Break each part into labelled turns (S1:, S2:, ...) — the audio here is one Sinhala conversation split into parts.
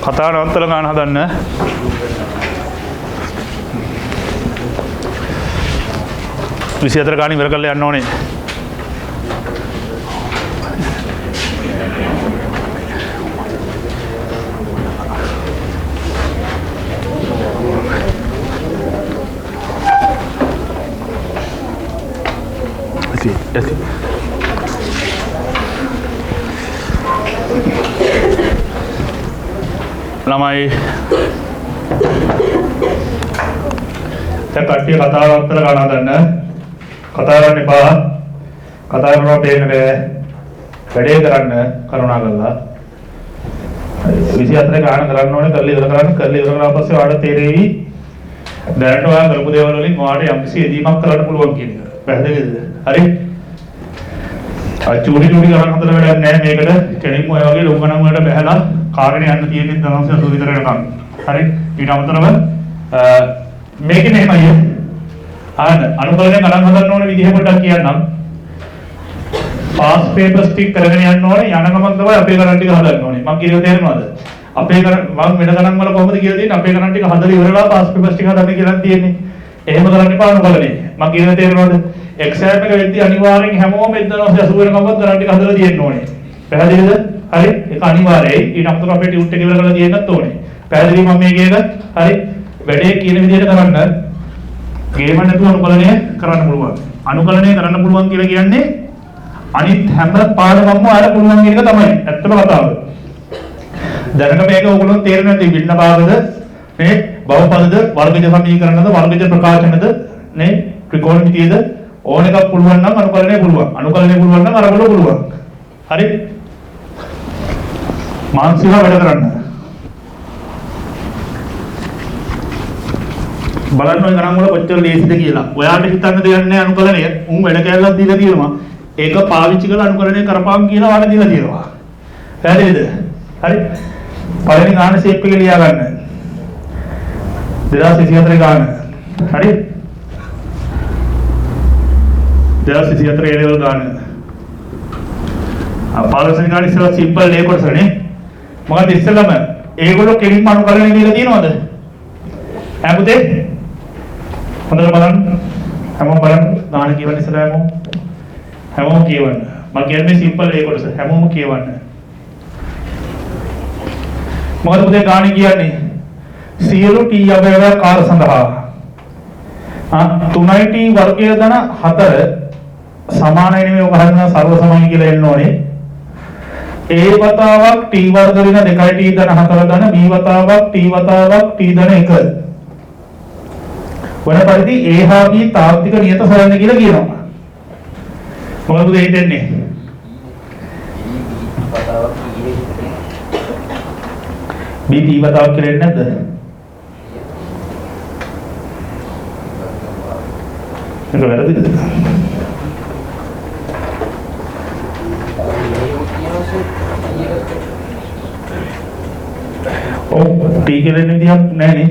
S1: කතාව නවත්තලා ගන්න හදන්න. විසිතර ගාන ඉවර කරලා යන්න ඕනේ. ඇති. ළමයි දැන් කට්ටිය කතාව අත්තර ගන්න හදන්න. කතා කරන්න එපා. කතා කරනවා පේන්න බෑ. වැඩේ කරන්න කරුණා කරලා. 24 ගාන කරන්න ඕනේ. කරලා ඉවර කරන්න. කරලා ඉවර කරලා පස්සේ ඔයාලට තේරෙවි දැනට ඔයා කරපු දේවල් වලින් ඔයාලට යම්කිසි එදීමක් කරන්න පුළුවන් කියන එක. පැහැදිලිද? හරි. චූටි ගණන් හදලා වැඩක් නැහැ මේකට. කෙනෙක්ම ඔය වගේ ලොකු ගණන් වලට බහැලා කාගෙන යන්න තියෙන්නේ 980 විතර වෙනකම්. හරි. ඊට අමතරව මේකේ මෙහෙමයි. අනුකලනය ගණන් හදන්න ඕන විදිහ පොඩ්ඩක් කියන්නම්. පාස් පේපර්ස් ටික කරගෙන යන්න ඕනේ. යන ගමන් තමයි අපේ ගණන් ටික හදන්න ඕනේ. මම කියනවා තේරෙනවද? අපේ ගණන් මම වෙන ගණන් වල කොහොමද කියලා තියෙන්නේ? අපේ ගණන් ටික හදලා ඉවරලා පාස් පේපර්ස් ටික හදන්න කියලා තියෙන්නේ. එහෙම කරන්න එපා අනුකලනේ. මම කියනවා තේරෙනවද? එක්සෑම් එක වෙද්දී අනිවාර්යෙන් හැමෝම 1980 වෙනකම්වත් ගණන් ටික හදලා තියෙන්න ඕනේ. පැහැදිලිද? හරි. ඒක අනිවාර්යයි. ඊට අමතරව අපේ ටියුට් එක ඉවර කරලා තියෙන්නත් ඕනේ. පැහැදිලි මම මේ කියන හරි වැඩේ කියන විදිහට කරන්න. ගේම නැතුව අනුකලනය කරන්න පුළුවන්. අනුකලනය කරන්න පුළුවන් කියලා කියන්නේ අනිත් හැම පාඩමක්ම ආයෙත් පුළුවන් කියන එක තමයි. ඇත්තම කතාව. දැනග මේක ඕගොල්ලෝ තේරෙන්නේ නැති වින්න භාගද මේ බහුපදද වර්ගජ සමීකරණද වර්ගජ ප්‍රකාශනද නේ ත්‍රිකෝණමිතියද ඕන එකක් පුළුවන් නම් අනුකලනය පුළුවන්. අනුකලනය පුළුවන් නම් අරගල පුළුවන්. හරි? මානසිකව වැඩ කරන්න. බලන්න ඔය ගණන් වල කොච්චර ලේසිද කියලා. ඔයාට හිතන්න දෙයක් නැහැ අනුකලනය. උන් වැඩ කැලලක් දීලා තියෙනවා. ඒක පාවිච්චි කරලා අනුකලනය කරපම් කියලා ඔයාලට දීලා තියෙනවා. පැහැදිලිද? හරි. පළවෙනි ගාන ෂේප් එක ලියා ගන්න. 2024 ගාන. හරි? 2024 ලෙවල් ගාන. පළවෙනි ගාන ඉස්සෙල්ලා සිම්පල් ලේ කොටසනේ. මොකද ඉස්සෙල්ලාම ඒගොල්ලෝ කෙලින්ම අනුකලනය දීලා තියෙනවද? හැමෝටේ හොඳට බලන්න. හැමෝම බලන්න. ගාන කියවන්න ඉස්සරහ හැමෝම කියවන්න. මම කියන්නේ සිම්පල් ඒ කොටස. හැමෝම කියවන්න. මොකද පුතේ ගාන කියන්නේ? සියලු t අවයවකාර සඳහා 3t වර්ගය ධන 4 සමානයි නෙමෙයි ඔක හරියන සර්ව සමානයි කියලා එන්න ඕනේ. a වතාවක් t වර්ග ඍණ 2t ධන 4 ධන b වතාවක් t වතාවක් t ධන 1 වන පරිදි A හා B තාත්වික නියත සොයන්න කියලා කියනවා. මොකද ඒ දෙන්නේ? B T වතාවක් කියලා එන්නේ නැද්ද? ඒක වැරදිද? ඔව් T කියලා එන්නේ විදියක් නැහැ නේ.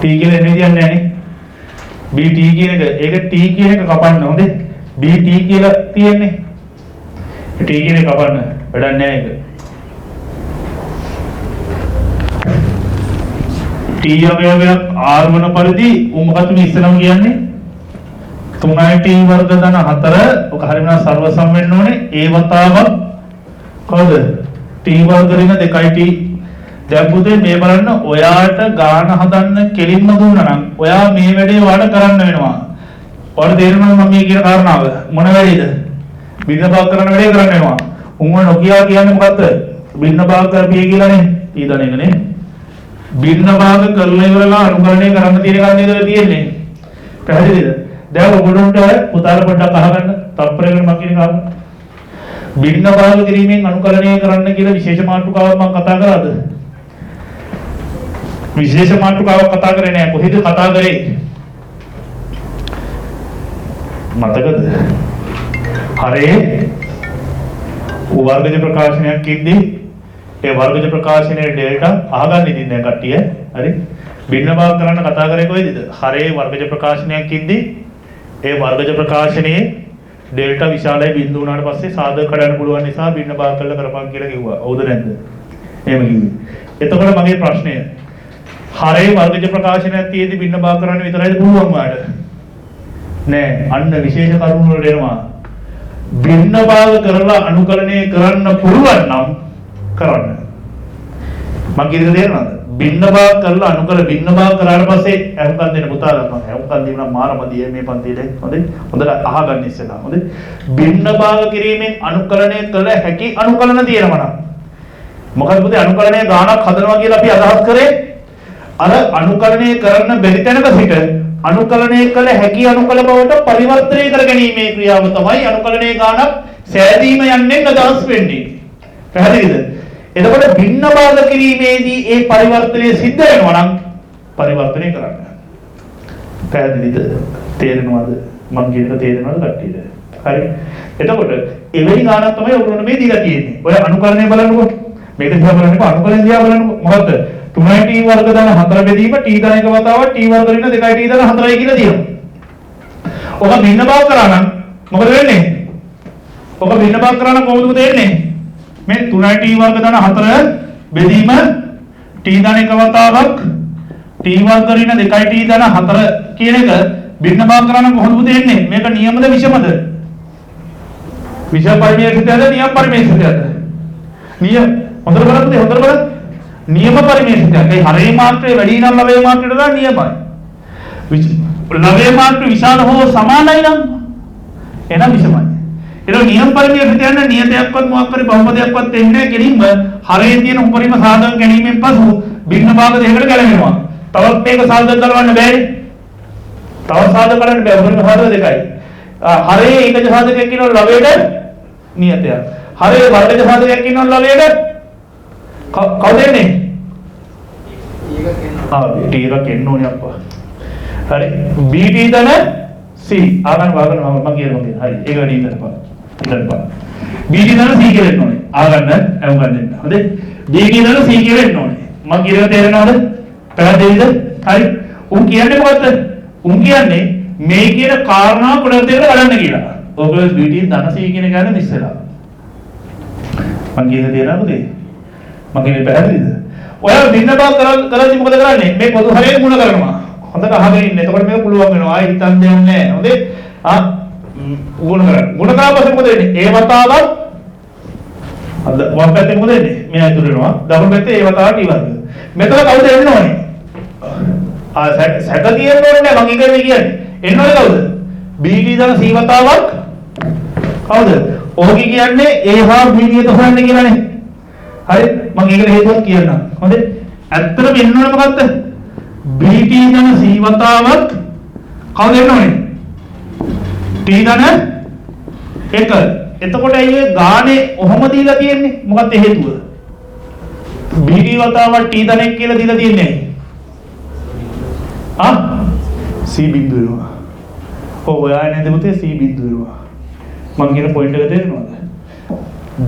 S1: T කියලා එන්නේ විදියක් නැහැ නේ. B T කියන එක ඒක T කියන එක කපන්න හොඳේ. B T කියලා තියෙන්නේ. T කියන එක කපන්න වැඩක් නැහැ ඒක. T අවයවයක් R වන පරිදි මොකක්ද මේ ඉස්සරහම කියන්නේ? 3t වර්ග ධන 4 ඔක හරියම සර්ව සම වෙන්න ඕනේ. A වතාවක් කොහොමද? t වර්ග ඍණ 2t. දැන් පුතේ මේ බලන්න ඔයාට ගාන හදන්න කෙලින්ම දුන්නා නම් ඔයා මේ වැඩේ වාට කරන්න වෙනවා. ඔයාලට තේරෙනවද මම මේ කියන කාරණාව? මොන වැඩේද? බින්න භාග කරන වැඩේ කරන්න වෙනවා. උන්ව නොකියා කියන්නේ මොකද්ද? බින්න භාග කරපිය කියලානේ. ඊදන එකනේ. බින්න භාග කරලා ඉවරලා අනුකරණය කරන්න තියෙන එකක් නේද තියෙන්නේ. පැහැදිලිද? දැන් ඔයගොල්ලන්ට පුතාලා පොඩ්ඩක් අහගන්න. තත්පරයකට මම කියන කාරණා. බින්න භාග කිරීමෙන් අනුකරණය කරන්න කියලා විශේෂ මාතෘකාවක් මම කතා කරාද? විශේෂ මාතෘකාවක් කතා කරේ නෑ. කොහෙද කතා කරේ? මතකද? හරේ වර්ගජ ප්‍රකාශනයක් ඉද්දී ඒ වර්ගජ ප්‍රකාශනයේ ඩෙල්ටා අහගන්න ඉතින් දැන් කට්ටිය. හරි? බින්න භාග කරන්න කතා කරේ කොහෙද? හරේ වර්ගජ ප්‍රකාශනයක් ඉද්දී ඒ වර්ගජ ප්‍රකාශනයේ ඩෙල්ටා විශාලයි බිඳු වුණාට පස්සේ සාධක කඩන්න පුළුවන් නිසා බින්න භාග කරලා කරපන් කියලා කිව්වා. හවුද නැද්ද? එහෙම කිව්වේ. එතකොට මගේ ප්‍රශ්නය හරේ වර්ගජ ප්‍රකාශනයක් තියෙදි බින්න භාග කරන්න විතරයිද පුළුවන් වාට? නෑ. අන්න විශේෂ කරුණු වල එනවා. බින්න භාග කරලා අනුකලනය කරන්න පුළුවන් නම් කරන්න. මම කියන දේ තේරෙනවද? බින්න භාග කරලා අනුකල බින්න භාග කරාට පස්සේ අහුම්කම් දෙන්න පුතාලා මම අහුම්කම් දීලා මාරමදී මේ පන්තිලේ හොඳයි හොඳට අහගන්න ඉස්සෙල්ලා හොඳයි බින්න භාග කිරීමෙන් අනුකලනය කළ හැකි අනුකලන තියෙනවා නම් මොකද පුතේ අනුකලනයේ ගාණක් හදනවා කියලා අපි අදහස් කරේ අර අනුකලනය කරන්න බැරි තැනක සිට අනුකලනය කළ හැකි අනුකල බවට පරිවර්තනය කර ගැනීමේ ක්‍රියාව තමයි අනුකලනයේ ගාණක් සෑදීම යන්නේ අදහස් වෙන්නේ පැහැදිලිද එතකොට බින්න භාග කිරීමේදී ඒ පරිවර්තනය සිද්ධ වෙනවා නම් පරිවර්තනය කරන්න. පැහැදිලිද? තේරෙනවද? මම කියන එක තේරෙනවද කට්ටියට? හරි. එතකොට එවැනි ගානක් තමයි ඔයගොල්ලෝ මේ දීලා තියෙන්නේ. ඔය අනුකරණය බලන්නකො. මේක දිහා බලන්නකො අනුකරණය දිහා බලන්නකො. මොකද්ද? 3යි t වර්ග ධන 4 බෙදීම t ධන එක වතාවක් t වර්ග ඍණ 2යි t ධන 4යි කියලා තියෙනවා. ඔක බින්න භාග කරා නම් මොකද වෙන්නේ? ඔක බින්න භාග කරා නම් කොහොමද තේරෙන්නේ? මේ 3යි t වර්ග ධන 4 බෙදීම t ධන එක වතාවක් t වර්ග ඍණ 2යි t ධන 4 කියන එක බින්න භාග කරා නම් කොහොමද දෙන්නේ මේක නියමද විෂමද විෂම පරිමේෂිතයද නියම පරිමේෂිතයද නියම හොඳට බලන්න හොඳට බලන්න නියම පරිමේෂිතය ඒ හරේ මාත්‍රේ වැඩි නම් ලවයේ මාත්‍රයට වඩා නියමයි ලවයේ මාත්‍ර විශාල හෝ සමානයි නම් එනම් විෂමයි ඒක නියම පරිමේෂිතය යන නියතයක්වත් මොකක් හරි බහුපදයක්වත් දෙන්නේ නැහැ කෙලින්ම හරේ තියෙන උපරිම සාධක ගැනීමෙන් පසු බින්න භාග දෙකකට ගැලවෙනවා තවත් මේක සාධක කරවන්න බෑනේ තවත් සාධක කරන්න බෑ උපරිම සාධක දෙකයි හරේ ඒකජ සාධකයක් කියනවා ලවයට නියතයක් හරේ වර්ගජ සාධකයක් කියනවා ලවයට කවුද එන්නේ ට එකක් එන්න ඕනේ අප්පා හරි bt ධන c ආගන්න වාගන්න මම කියනවා හරි ඒක වැඩි ඉඳලා ඉඳලා bt ධන c කියලා එන්න ඕනේ ආගන්න ඇවුම් ගන්න හොඳේ bt ධන c කියලා එන්න ඕනේ මම කියනවා තේරෙනවද පැහැදිලිද හරි උන් කියන්නේ මොකද්ද උන් කියන්නේ මේ කියන කාරණා පොඩක් දෙකට ගලන්න කියලා ඔයගොල්ලෝ bt ධන c කියන ගාන මිස් වෙලා මම කියන්නේ තේරෙනවද මම කියන්නේ පැහැදිලිද ඔය බින්න භාග කරද්දි මොකද කරන්නේ මේ පොදු හරේ මුණ කරනවා හොඳට අහගෙන ඉන්න එතකොට මේක පුළුවන් වෙනවා ආයි හිතන් දෙන්නේ නැහැ හොඳේ ගුණ කරන්න ගුණ කරාපස්සේ මොකද වෙන්නේ ඒ වතාවක් අද වම් පැත්තේ මොකද වෙන්නේ මේ අතුරු වෙනවා දකුණු පැත්තේ ඒ වතාවට ඉවරද මෙතන කවුද එන්න ඕනේ සැක තියෙන්න ඕනේ නැහැ මම ඉගෙන කියන්නේ එන්න ඕනේ කවුද bt ධන c වතාවක් කවුද ඔහුගේ කියන්නේ a හා b නියත හොයන්න කියලානේ හරි මම ඒකට හේතුවක් කියන්නම් හොඳේ ඇත්තටම එන්න ඕනේ මොකද්ද bt ධන c වතාවක් කවුද එන්න ඕනේ t ධන 1 එතකොට අයියේ ගානේ ඔහොම දීලා තියෙන්නේ මොකක්ද හේතුව bt වතාවක් t ධන 1 කියලා දීලා තියෙන්නේ c බිඳුව වෙනවා ඔව් ඔයා නේද පුතේ c බිඳුව වෙනවා මම කියන පොයින්ට් එක තේරෙනවද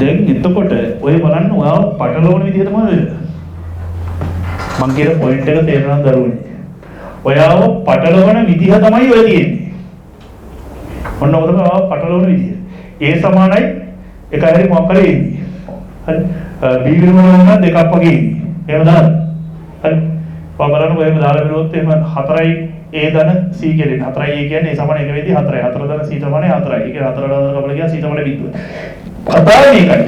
S1: දැන් එතකොට ඔය බලන්න ඔයාව පටලවන විදිහ තමයි වෙන්නේ මම කියන පොයින්ට් එක තේරෙනවද දරුවනේ ඔයාව පටලවන විදිහ තමයි ඔය තියෙන්නේ ඔන්න ඔක තමයි ඔයාව පටලවන විදිහ a සමානයි එක හරි මොකක් හරි එන්නේ හරි b විරුම වුණා දෙකක් වගේ එන්නේ එහෙම දාන්න හරි ඔය බලන්න ඔයම දාලා බලුවොත් එහෙම 4යි a ධන c කියන්නේ 4යි a කියන්නේ a සමාන 1 වෙදී 4යි 4 ධන c සමාන 4යි ඒක 4 ධන කපලා ගියා c සමාන බිඳුව කතාව මේකයි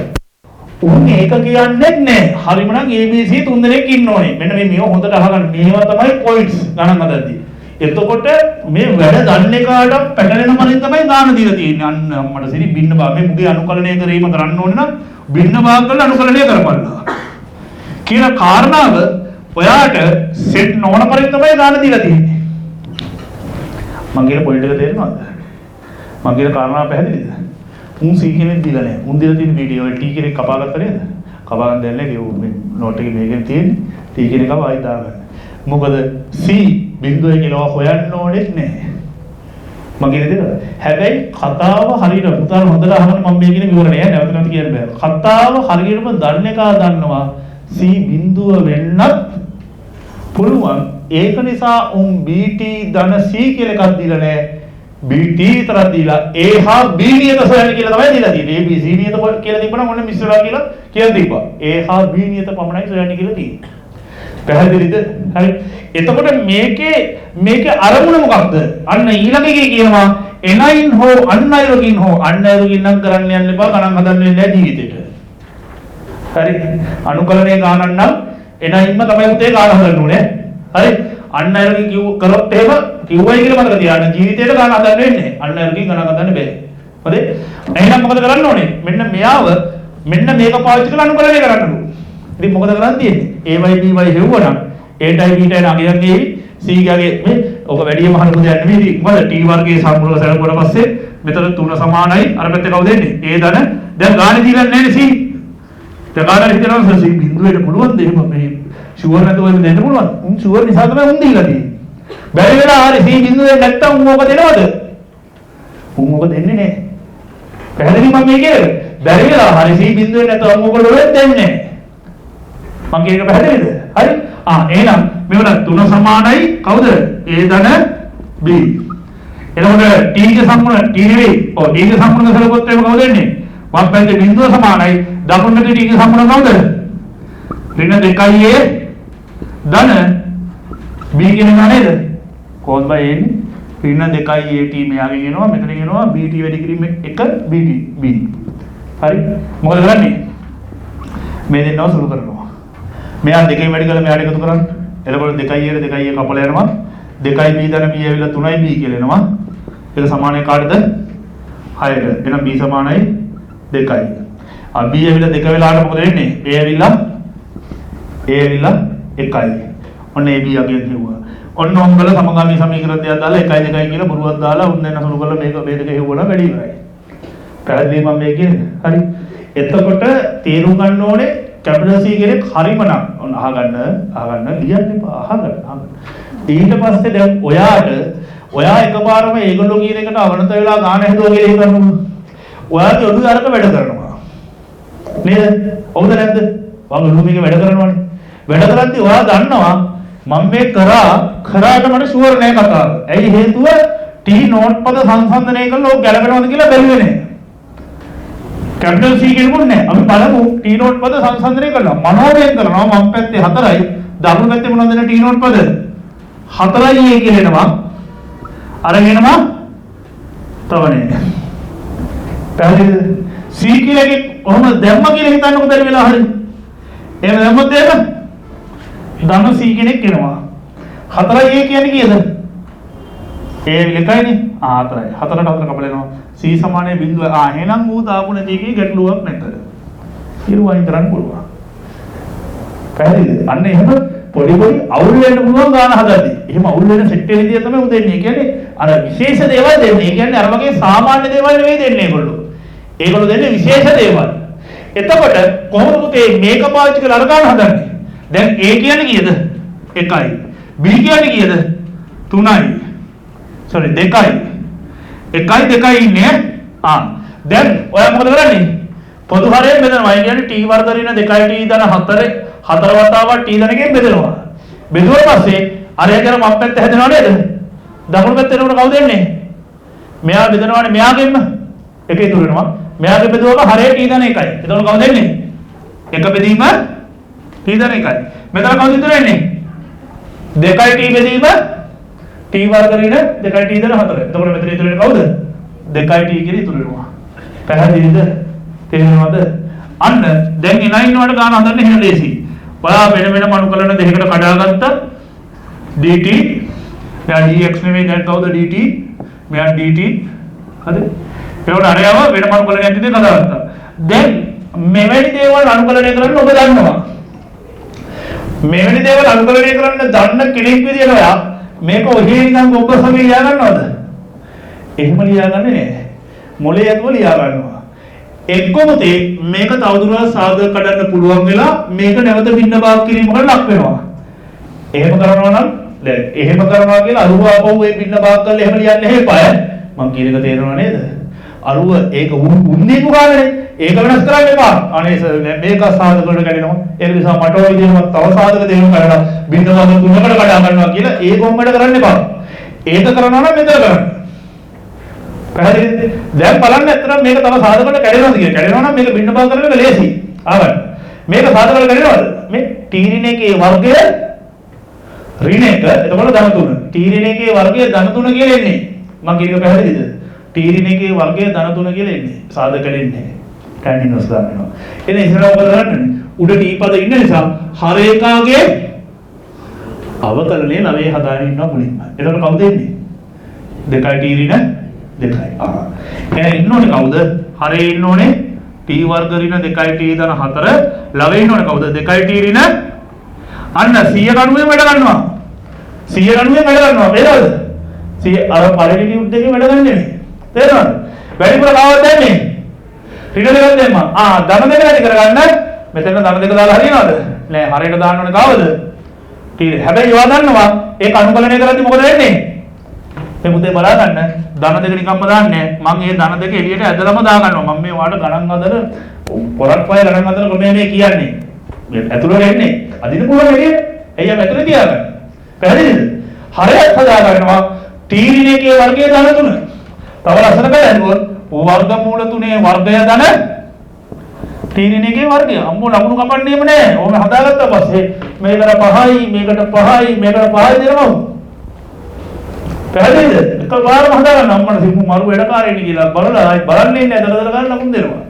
S1: උන් ඒක කියන්නේ නැහැ හරිම නම් abc තුන් දෙනෙක් ඉන්න ඕනේ මෙන්න මේ හොඳට අහගන්න මේවා තමයි පොයින්ට්ස් ගණන් හදද්දී එතකොට මේ වැඩ දන්නේ කාට පැටලෙන මනින් තමයි දාන දීලා තියෙන්නේ අන්න අම්මට සිරි බින්න භාග මේ මුගේ අනුකලනය කිරීම කරන්න ඕනේ නම් බින්න භාග කරලා අනුකලනය කරපළා කියන කාරණාව ඔයාට සෙට් නොවන පරිදි තමයි දාන දීලා තියෙන්නේ මම කියන පොයින්ට් එක තේරෙනවද මම කියන කාරණාව පැහැදිලිද උන් c කෙනෙක් දීලා නැහැ උන් දීලා තියෙන වීඩියෝ වල t කෙනෙක් කපා ගත්තා නේද කපා ගන්න දෙන්නේ මේ නෝට් එකේ මේකෙන් තියෙන්නේ t කෙනෙක් කපා ආයි දාගන්න මොකද c බිඳුවේ කියලා හොයන්න ඕනෙත් නැහැ මම කියන දේ හැබැයි කතාව හරියට පුතාල හොඳට අහන්න මම මේ කියන විවරණය නැවත නැවත කියන්න බෑ කතාව හරියටම දන්න එක දන්නවා c බිඳුව වෙන්නත් පුළුවන් ඒක නිසා උන් bt ධන c කියලා එකක් දීලා නැහැ BT විතරක් දීලා A හා B නියත සොයන්න කියලා තමයි දීලා තියෙන්නේ. A B C නියත කියලා තිබුණා මොන මිශ්‍රලා කියලා තිබ්බා. A හා B නියත පමණයි සොයන්න කියලා තියෙන්නේ. පැහැදිලිද? හරි. එතකොට මේකේ අරමුණ මොකක්ද? අන්න ඊළඟ එකේ කියනවා එනයින් හෝ අන්නයිරකින් නම් කරන්න යන්න එපා. ගණන් හදන්න වෙන්නේ නැහැ ජීවිතේට. හරි. අනුකලනයේ ගානක් නම් එනයින්ම තමයි පුතේ ගාන හදන්න ඕනේ. හරි. අන්නයිරකින් කරොත් එහෙම කිව්වයි කියලා මතක තියාගන්න. ජීවිතේට ගාන හදන්න වෙන්නේ. අන්නයිරකින් ගණන් හදන්න බෑ. හරි. එහෙනම් මොකද කරන්න ඕනේ? මෙන්න මේක පාවිච්චි කරලා අනුකලනය කරන්න ඕනේ. ඉතින් මොකද කරන් තියෙන්නේ? AY BY හෙව්වනම් Aටයි Bටයි නගියන්නේ C ගගේ මේ ඔක වැඩිම හරි දෙයක් නෙමෙයි. මොකද T වර්ගයේ සම්පූර්ණ සැලකුවට පස්සේ මෙතන 3 සමානයි. අර පැත්තේ කවුද එන්නේ? A ධන. දැන් ගානේ දීලා නැහැ නේ C. දැන් ගානේ හිතනවා C බිඳුවට පුළුවන්ද එහෙම මේ ෂුවර් නැතුව එහෙම දෙන්න පුළුවන්. උන් ෂුවර් නිසා තමයි උන් දීලා තියෙන්නේ. බැරි වෙලා හරි C බිඳුව දෙන්න නැත්තම් උන් ඕක දෙනවද? උන් ඕක දෙන්නේ නැහැ. පැහැදිලි මම මේ කියන්නේ. බැරි වෙලා හරි C බිඳුව නැත්තම් උන් ඕක ලොරෙත් දෙන්නේ නැහැ. මම කියන එක පැහැදිලිද? හරි. එහෙනම් මෙවන 3 සමානයි කවුද? A ධන B. එතකොට T ගේ සම්පූර්ණ T නෙවෙයි. ඔව් T ගේ සම්පූර්ණ සලකුවත් එහෙම කවුද එන්නේ? වම් පැත්තේ බිඳුව සමානයි. දකුණු පැත්තේ T ගේ සම්පූර්ණ කවුද? ඍණ 2A ධන B කියනවා නේද? කොහොමද එන්නේ? ඍණ 2A T මෙයාගෙන් එනවා මෙතන එනවා BT වැඩි කිරීම 1 BT B. හරි. මොකද කරන්නේ? මේ දෙන්නව සුළු කරනවා. මෙයා දෙකෙන් වැඩි කරලා මෙයාට එකතු කරන්න. එතකොට 2a ට 2a කපලා යනවා. 2b ධන b ඇවිල්ලා 3b කියලා එනවා. ඒක සමානයි කාටද? 6ට. එහෙනම් b සමානයි 2යි. b ඇවිල්ලා 2 වෙලාවට මොකද වෙන්නේ? a ඇවිල්ලා 1යි. ඔන්න ab අගින් හෙව්වා. ඔන්න ඔංගල සමගාමී සමීකරණ දෙයක් දාලා 1යි 2යි කියලා බොරුවක් දාලා උන් දෙන්න සුළු කරලා මේ දෙක හෙව්වනම් වැඩි ඉවරයි. පැහැදිලි මම මේ කියන්නේ. හරි. එතකොට තේරුම් ගන්න ඕනේ කැපිටල් C කෙනෙක් හරිම නම් ඔන්න අහගන්න ලියන්න එපා අහගන්න. ඊට පස්සේ දැන් ඔයා එකපාරම ඒගොල්ලෝ කියන එකට අවනත වෙලා ගාන හදුවා කියලා හිතන්න. ඔයාගේ ඔළුවේ අරක වැඩ කරනවා. නේද? හවුද නැද්ද? ඔයාගේ ඔළුව මේක වැඩ කරනවානේ. වැඩ කරද්දී ඔයා දන්නවා මම මේ කරාට මට ෂුවර් නෑ කතාව. ඇයි හේතුව T නෝට් පද සංසන්දනය කළා ඔය ගැලපෙනවද කියලා බැලුවේ නෑ. කැපිටල් C කෙනෙකුට නෑ. අපි බලමු T නෝට් පද සංසන්දනය කළා. මනෝමයෙන් කරනවා මම පැත්තේ 4යි දකුණු පැත්තේ මොනවද දෙන T නෝට් පද 4යි A කියලා එනවා. අරගෙනවා තව නෑ. පැහැදිලිද? C කියලා එකේ කොහොමද දැම්ම කියලා හිතන්නකො බැරි වෙලා හරි. එහෙම දැම්මොත් එහෙම ධන C කෙනෙක් එනවා. 4යි A කියන්නේ කීයද? A එකයිනේ. 4යි. 4ට 4 කපලා එනවා. C සමානයි බිඳුව. එහෙනම් ඌ දාපු නැති එකේ ගැටලුවක් නැතද? ඉරුවයින් කරන්න පුළුවන්. පැහැදිලිද? අන්න එහෙම පොඩි අවුල් වෙන්න පුළුවන් ගාන හදද්දී. එහෙම අවුල් වෙන සෙට් එක විදිය තමයි ඌ දෙන්නේ. කියන්නේ අර විශේෂ දේවල් දෙන්නේ. ඒ කියන්නේ අර වගේ සාමාන්‍ය දේවල් නෙවෙයි දෙන්නේ ඒගොල්ලෝ. ඒගොල්ලෝ දෙන්නේ විශේෂ දේවල්. එතකොට කොහොමද පුතේ මේක පාවිච්චි කරලා අර ගාන හදන්නේ? දැන් A කියන්නේ කීයද? 1යි. B කියන්නේ කීයද? 3යි. sorry 2යි. 1යි 2යි ඉන්නේ. දැන් ඔයා මොකද කරන්නේ? පොදු හරයෙන් බෙදනවා. ඒ කියන්නේ t වර්ග ඍණ 2t ධන 4 4 වතාවක් t ධනකෙන් බෙදනවා. බෙදුවා පස්සේ අරය කරන මම පැත්ත හැදෙනව නේද? දකුණු පැත්තේ එනකොට කවුද එන්නේ? මෙයා බෙදනවානේ මෙයාගෙන්ම. එක ඉතුරු වෙනවා. මෙයාගේ බෙදුවම හරය t ධන 1යි. එතකොට කවුද එන්නේ? එක බෙදීම t ධන 1යි. මෙතන කවුද ඉතුරු වෙන්නේ? 2යි t බෙදීම t වර්ග ඍණ 2යි t ධන 4. එතකොට මෙතන ඉතුරු වෙන්නේ කවුද? 2යි t කියලා ඉතුරු වෙනවා. පැහැදිලිද? තේරෙනවද? අන්න දැන් එනයින් වලට ගාන හදන්න එහෙම ලේසි. ඔයා වෙන වෙනම අනුකලන දෙකකට කඩාගත්තා dt මෙයා dx නෙමෙයි දැන් කවුද dt මෙයා dt හරි ඒකට අරයව වෙනම අනුකලනයක් විදිහට කඩාගත්තා. දැන් මෙවැනි දේවල් අනුකලනය කරන්න ඔබ දන්නවා. මෙවැනි දේවල් අනුකලනය කරන්න දන්න කෙනෙක් විදිහට ඔයා මේක ඔහේ නිකන් ඔබසම ලියා ගන්නවද? එහෙම ලියාගන්නේ නැහැ. මොලේ ඇතුව ලියා ගන්නවා. එක්කොමතේ මේක තවදුරටත් සාධක කඩන්න පුළුවන් වෙලා මේක නැවත භින්න භාග කිරීමකට ලක් වෙනවා. එහෙම කරනවා නම් දැන් එහෙම කරනවා කියලා අරුව ආපහු ඒ භින්න භාග කරලා එහෙම ලියන්න හේපය. මම කියන එක තේරෙනව නේද? අරුව ඒක උන්නේ පුරානේ. ඒක වෙනස් කරන්න එපා. අනේ සර් මේක සාධක වලට කඩනවා. ඒ නිසා මට ඔය විදිහට තව සාධක දෙන්න කරලා භින්න භාග තුනකට කඩා ගන්නවා කියලා ඒක උඹට කරන්න එපා. ඒක කරනවා නම් මෙතන කරන්න. පැහැදිලිද? දැන් බලන්න ඇත්තටම මේක තව සාධක වල කැඩෙනවද කියලා. කැඩෙනවා නම් මේක බින්න බව කරන එක ලේසි. ආවද? මේක සාධක වල කැඩෙනවද? මේ t ඍණ එකේ වර්ගය ඍණ එක එතකොට ධන 3. t ඍණ එකේ වර්ගය ධන 3 කියලා එන්නේ. මම කියන එක පැහැදිලිද? t ඍණ එකේ වර්ගය ධන 3 කියලා එන්නේ. සාධක කැඩෙන්නේ. tan ඉන්වර්ස් ගන්නවා. එහෙනම් ඉස්සරහ මොකද කරන්නේ? උඩ t පද ඉන්න නිසා හර ඒකාගේ අවකලනයේ 9 හදාගෙන ඉන්නවා මුලින්ම. එතකොට කවුද එන්නේ? 2යි t ඍණ 2යි. එහෙනම් ඉන්න ඕනේ කවුද? හරේ ඉන්න ඕනේ t වර්ග ඍණ 2යි t ධන 4. ලවේ ඉන්න ඕනේ කවුද? 2යි t ඍණ අන්න 100 ගණුවෙන් වැඩ ගන්නවා. 100 ගණුවෙන් වැඩ ගන්නවා. තේරෙනවද? 100 අර පළවෙනි යුද්ධ එකේ වැඩ ගන්න නෙමෙයි. තේරෙනවද? වැඩිපුර කවවද දැන්නේ? ඍණ දෙකක් දැම්මා. ධන දෙක වැඩි කරගන්න. මෙතන ධන දෙක දාලා හරියනවද? නෑ හරියට දාන්න ඕනේ කවද? t. හැබැයි ඒවා දන්නවා ඒක අනුකලනය කරද්දි මොකද වෙන්නේ? මේ මුදේ බලා ගන්න. ධන දෙක නිකම්ම දාන්නේ. මම මේ ධන දෙක එළියට ඇදලාම දා ගන්නවා. මම මේ වාට ගණන් හදන පොරක් පය ගණන් හදන ක්‍රමය මේ කියන්නේ. මේ ඇතුළට එන්නේ. අදින්න පුළුවන් එළියට. එයි අපි ඇතුළේ තියාගන්න. පැහැදිලිද? හරයක් හදා ගන්නවා. t ඍණ එකේ වර්ගය ධන 3. තව ලස්සන බලන්නකො. වර්ගමූල 3 වර්ගය ධන t ඍණ එකේ වර්ගය. අම්මෝ ලකුණු කපන්නේම නෑ. ඕම හදාගත්තා පස්සේ මේකට 5යි මේකට 5යි මේකට 5යි දෙනවා. පැහැදිලිද? එකපාරම හදාගන්න අම්මන සිම්මු මරු වැඩකාරයෙක් කියලා බලලා ආයි බලන්නේ නැහැ දරදර ගන්න ලකුණු දෙනවා.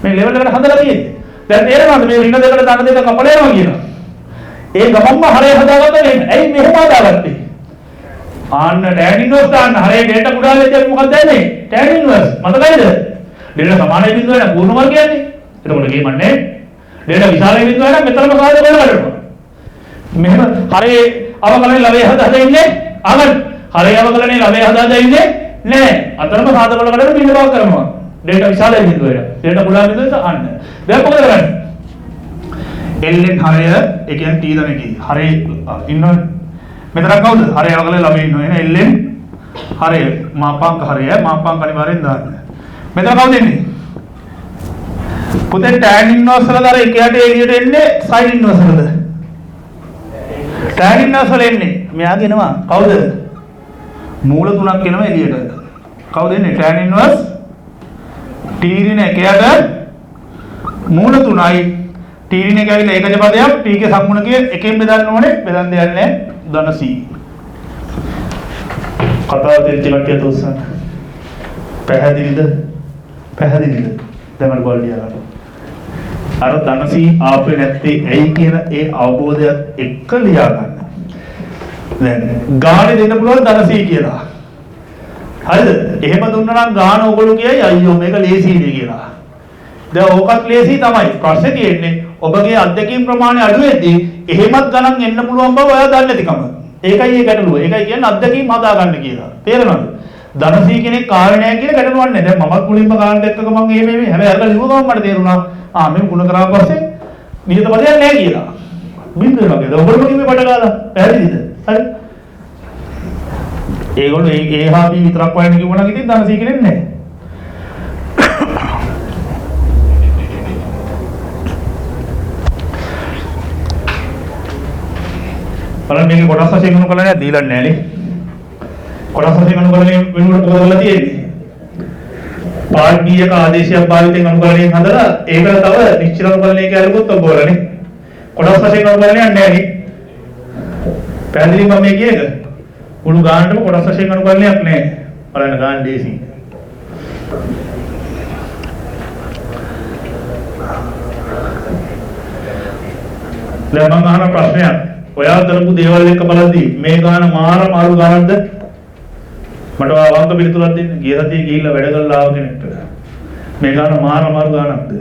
S1: මේ ලෙවල් එකට හදලා තියෙන්නේ. දැන් තේරෙනවද මේ ඍණ දෙකට ධන දෙක කපලේනවා කියනවා. ඒ ගමම්ම හරය හදාගත්තා නේ. ඇයි මෙහෙම හදාගත්තේ? ආන්න tan ඉන්වර්ස් දාන්න හරය ඩේටා කුඩා වෙද්දී මොකක්ද දැන්නේ? tan ඉන්වර්ස් මතකයිද? ඩේටා සමාන බිඳුව වෙන පූර්ණ වර්ගයන්නේ. එතකොට ගේමන්නේ ඩේටා විශාල බිඳුව වෙන මෙතනම සාධක කරගන්නවා. මෙහෙම හරේ අවකලනේ ලවේ හදා ඉන්නේ. අගන් හරේ අවකලනේ ලවේ හදා ඉන්නේ නෑ. අතරම සාධක කරගෙන බිඳ බව කරනවා. ඩේටා විශාල බිඳුව වෙන. ඩේටා කුඩා බිඳුව අන්න. දැන් මොකද කරන්නේ? ln හරය ඒ කියන්නේ t ධන එකේ හරේ ඉන්නවනේ. මෙතන කවුද? හරය අවකලනේ ළමයි ඉන්නවා. එහෙනම් ln හරය මාපාංක හරය මාපාංක අනිවාර්යෙන් දාන්න. මෙතන කවුද එන්නේ? පුතේ tan ඉන්වර්ස් වල දර එක යට එළියට එන්නේ sin ඉන්වර්ස් වලද? tan ඉන්වර්ස් වල එන්නේ. මෙයාගේ එනවා. කවුද? මූල තුනක් එනවා එළියට. කවුද එන්නේ? tan ඉන්වර්ස් t ඍණ එක යට මූල තුනයි t ඍණ එක ඇවිල්ලා ඒකජ පදයක් t ගේ සම්මුණකයේ එකෙන් බෙදන්න ඕනේ. බෙදන්න දෙයක් නැහැ. ධන c. කතාව තේරිච්ච කට්ටිය තෝසන්න. පැහැදිලිද? පැහැදිලිද? දැන් මම බලන්න යනවා. අර ධන c ආපේ නැත්තේ ඇයි කියන ඒ අවබෝධයත් එක්ක ලියා ගන්න. දැන් ගානේ දෙන්න පුළුවන් ධන c කියලා. හරිද? එහෙම දුන්නා නම් ගාන ඕගොල්ලෝ කියයි අයියෝ මේක ලේසියිනේ කියලා. දැන් ඕකත් ලේසි තමයි. ප්‍රශ්නේ තියෙන්නේ ඔබගේ අධ්‍යක්ීම් ප්‍රමාණය අඩු වෙද්දී එහෙමත් ගණන් එන්න පුළුවන් බව ඔයා දන්නේ නැතිකම. ඒකයි ඒ ගැටලුව. ඒකයි කියන්නේ අධ්‍යක්ීම් හදා ගන්න කියලා. තේරෙනවද? ධනසී කෙනෙක් කාරණයක් කියලා ගැටලුවක් නැහැ. දැන් මමත් මුලින්ම කාරණා එක්ක මම මේ හැබැයි අරක ලිව්ව ගමන් මට තේරුණා මේ ගුණ කරා පස්සේ නියත පදයක් නැහැ කියලා. බින්දුව වගේ. ඔයගොල්ලෝ කිව්වේ බඩ ගාලා. පැහැදිලිද? හරි. ඒගොල්ලෝ ඒ හා බී විතරක් වයින් කිව්වනම් ඉතින් ධනසී කෙනෙක් නැහැ. බලන්න මේක කොටස් වශයෙන් ගණන් කරලා නෑ දීලා නැහැ නේ. කොටස් වශයෙන් ගණන් කරන්නේ වෙනුවට මොකද කරලා තියෙන්නේ? පාර්ට් B එක ආදේශයක් භාවිතයෙන් අනුකරණයෙන් හදලා ඒකට තව නිශ්චිත අනුකරණයක අරගොත් ඔබ බලන්නේ. කොටස් වශයෙන් අනුකරණයක් නැහැ නේ. පැහැදිලි මම මේ කියන්නේ. මුළු ගානටම කොටස් වශයෙන් අනුකරණයක් නැහැ. බලන්න ගාන දේසි. දැන් මම අහන ප්‍රශ්නයක්. ඔයා කරපු දේවල් එක්ක බලද්දී මේ ගාන මාර මාරු ගානක්ද? මට අවංක පිළිතුරක් දෙන්න. ගිය සතියේ ගිහිල්ලා වැඩ කරලා ආව කෙනෙක්ට. මේ ගාන මාර මාරු ගානක්ද?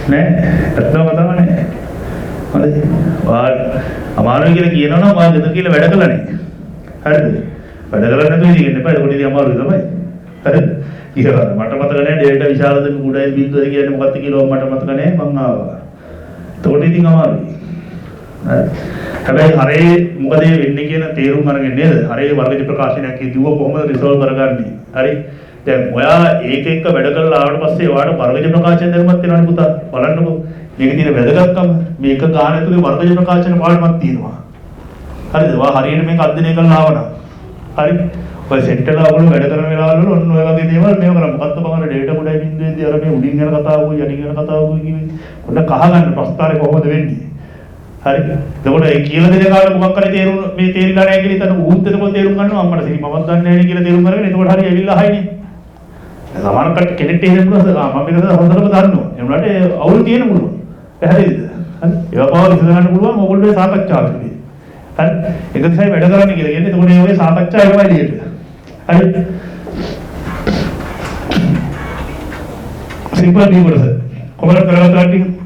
S1: නෑ. ඇත්තම තමයි. හරිද? අමාරුයි කියලා කියනවනම් මම ගෙදර කියලා වැඩ කළා නේ. හරිද? වැඩ කරලා නැතුව ඉඳින්න එපා. ඒක නිදි අමාරුයි තමයි. හරිද? ඉතින් මට මතක නෑ ඩේටා විශාලද කුඩයි බින්දුවද කියන්නේ මොකක්ද කියලා මට මතක නෑ මං ආවා. ඒකට ඉතින් අමාරුයි. හැබැයි හරේ මොකද වෙන්නේ කියන තේරුම් අරගෙන නේද? හරේ වර්ගජ ප්‍රකාශනයක් කිව්ව කොහොමද රිසෝල්ව් කරගන්නේ? හරි. දැන් ඔයා ඒක එක්ක වැඩ කරලා ආවට පස්සේ ඔයාට වර්ගජ ප්‍රකාශන දැනුමක් තියෙනවනේ පුතා. බලන්නකෝ. මේක තියෙන වැදගත්කම මේක ගාන ඇතුලේ වර්ගජ ප්‍රකාශන පාඩමක් තියෙනවා. හරිද? ඔයා හරියට මේක අධ්‍යයනය කරලා ආවනම්. හරි. ඔය සෙට් එක අවුල වැඩ කරන වෙලාවවල ඔන්න ඔය වගේ දේවල් මේව කරා. මොකද්ද මම ඩේටා ගොඩයි බින්දුවේදී අර මේ උඩින් යන කතාවකුයි යටින් යන කතාවකුයි කිව්වේ. ඔන්න කහ ගන්න ප්‍රස්තාරේ කොහොමද වෙන්නේ? හරි. එතකොට ඒ කියලා දෙන කාලේ මොකක් කරේ තේරුම් මේ තේරිලා නැහැ කියලා හිතන ඌත් එතකොට තේරුම් ගන්නවා අම්මට සිහි මමත් දන්නේ නැහැ කියලා තේරුම් අරගෙන එතකොට හරි ඇවිල්ලා අහයිනේ. සමහරකට කෙනෙක්ට එහෙම පුළුවන් මම මේක හොඳටම දන්නවා. ඒ වුණාට අවුල් තියෙන පුළුවන්. පැහැදිලිද? හරි. ඒවා පාව විසඳ ගන්න පුළුවන් ඕගොල්ලෝ සාකච්ඡාවකදී. හරි. ඒක දිහා වැඩ කරන්න කියලා කියන්නේ එතකොට ඒ වගේ සාකච්ඡා ඒවා එළියට. හරි. සිම්පල් ඩී කොටස. කොහොමද කරගන්න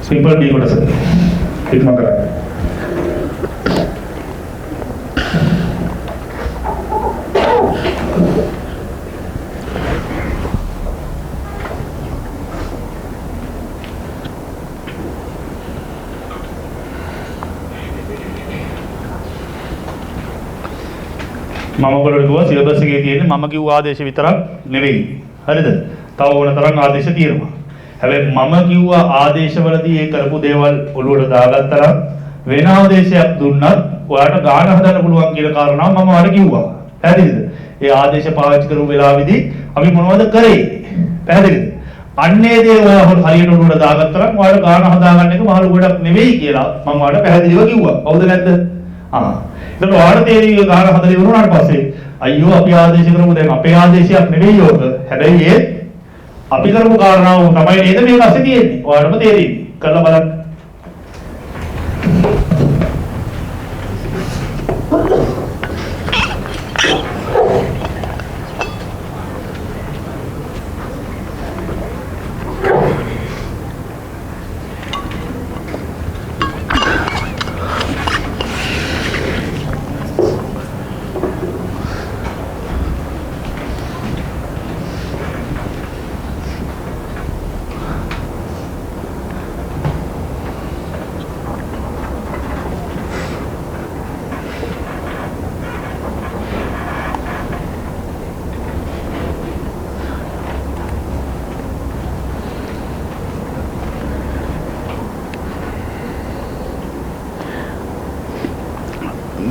S1: सिंपल डी कोड सर इतना करा මම ඔයගොල්ලෝ කිව්වා සිලබස් එකේ තියෙන්නේ මම කිව්ව ආදේශ විතරක් නෙවෙයි. හරිද? තව ඕන තරම් ආදේශ තියෙනවා. හැබැයි මම කිව්ව ආදේශවලදී ඒ කරපු දේවල් ඔළුවට දාගත්තා නම් වෙන ආදේශයක් දුන්නත් ඔයාලට ගාන හදන්න පුළුවන් කියලා කාරණාව මම ඔයාලට කිව්වා. පැහැදිලිද? ඒ ආදේශ පාවිච්චි කරපු වෙලාවේදී අපි මොනවද කරේ? පැහැදිලිද? අන්නේ දේ ඔයාලා හරියට ඔළුවට දාගත්තා නම් ඔයාලට ගාන හදාගන්න එක මහලු ගොඩක් නෙවෙයි කියලා මම ඔයාලට පැහැදිලිව කිව්වා. හවුද නැද්ද? එතකොට ඔයාලට තේරෙන්නේ ගාන හදලා ඉවරුනාට පස්සේ අයියෝ අපි ආදේශ කරමු දැන් අපේ ආදේශයක් නෙවෙයි ඕක. හැබැයි ඒ අපි කරපු කාරණාව තමයි නේද මේ පස්සේ තියෙන්නේ. ඔයාලටම තේරෙන්නේ. කරලා බලන්න.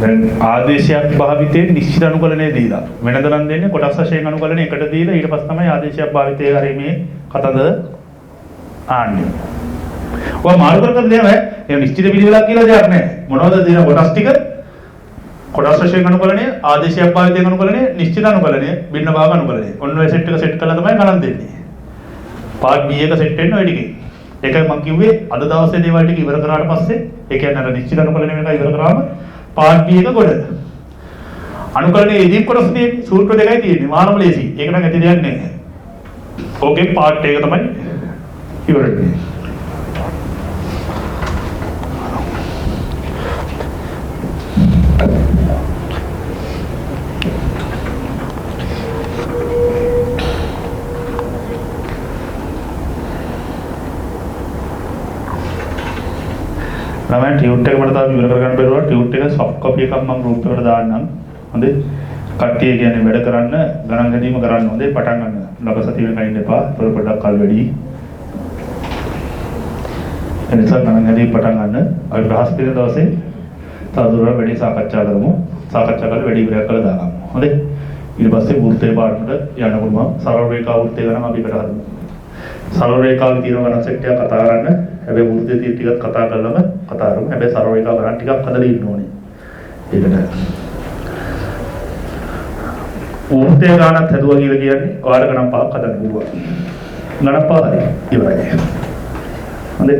S1: දැන් ආදේශයක් භාවිතයෙන් නිශ්චිත අනුකලනය දීලා වෙනද නම් දෙන්නේ කොටස් වශයෙන් අනුකලනය එකට දීලා ඊට පස්සේ තමයි ආදේශයක් භාවිතය කරේ මේ කතද ආන්නේ. ඔය මාරු කර දෙන්නේ නැහැ. ඒ නිශ්චිත පිළිවෙලක් කියලා දෙයක් නැහැ. මොනවද දෙන කොටස් ටික? කොටස් වශයෙන් අනුකලනය, ආදේශයක් භාවිතයෙන් අනුකලනය, නිශ්චිත අනුකලනය, භින්න භාග අනුකලනය. ඔන්න ඔය සෙට් එක සෙට් කරලා තමයි ගණන් දෙන්නේ. පාර්ට් B එක සෙට් වෙන්න ඔය ටිකේ. ඒකයි මම කිව්වේ අද දවසේ දේවල් ටික ඉවර කරාට පස්සේ ඒ කියන්නේ අර නිශ්චිත අනුකලනය වෙනකන් ඉවර කරාම පාර්ට් B එක කොට අනුකලනයේ ඉදීම් කොටස තියෙන්නේ සූත්‍ර දෙකයි තියෙන්නේ මානම ලේසි. ඒක නම් ඇති දෙයක් නෑ. ඕකේ පාර්ට් එක තමයි ඉවර වෙන්නේ. ළමයි ටියුට් එක මට තාම ඉවර කරගන්න බැරුවා. ටියුට් එක සොෆ්ට් කොපි එකක් මම ගෲප් එකට දාන්නම්. හොඳේ. කට්ටිය කියන්නේ වැඩ කරන්න ගණන් ගැනීම කරන්න හොඳේ. පටන් ගන්න. ලබ සතිය වෙනකන් ඉන්න එපා. ඒක පොඩ්ඩක් කල් වැඩි. එනිසා ගණන් ගැනීම පටන් ගන්න. අපි බ්‍රහස්පති දවසේ තවදුරටත් වැඩි සාකච්ඡා කරමු. සාකච්ඡා කරලා වැඩි ඉවරයක් කරලා දාගමු. හොඳේ. ඊට පස්සේ වෘත්තයේ පාඩමට යන්න පුළුවන්. සරල රේඛා වෘත්තය ගණන් අපි එකට හදමු. සරල රේඛාවේ තියෙන ගණන් සෙට් එකක් කතා කරන්න. හැබැයි වෘත්තයේ තියෙන ටිකක් කතා කරලම කතා කරමු. හැබැයි සරල රේඛා ගණන් ටිකක් හදලා ඉන්න ඕනේ. ඒකට වෘත්තයේ ගණනත් හදුවා කියලා කියන්නේ ඔයාලා ගණන් පහක් හදන්න පුළුවන්. ගණන් පහ හරි ඉවරයි. හොඳේ.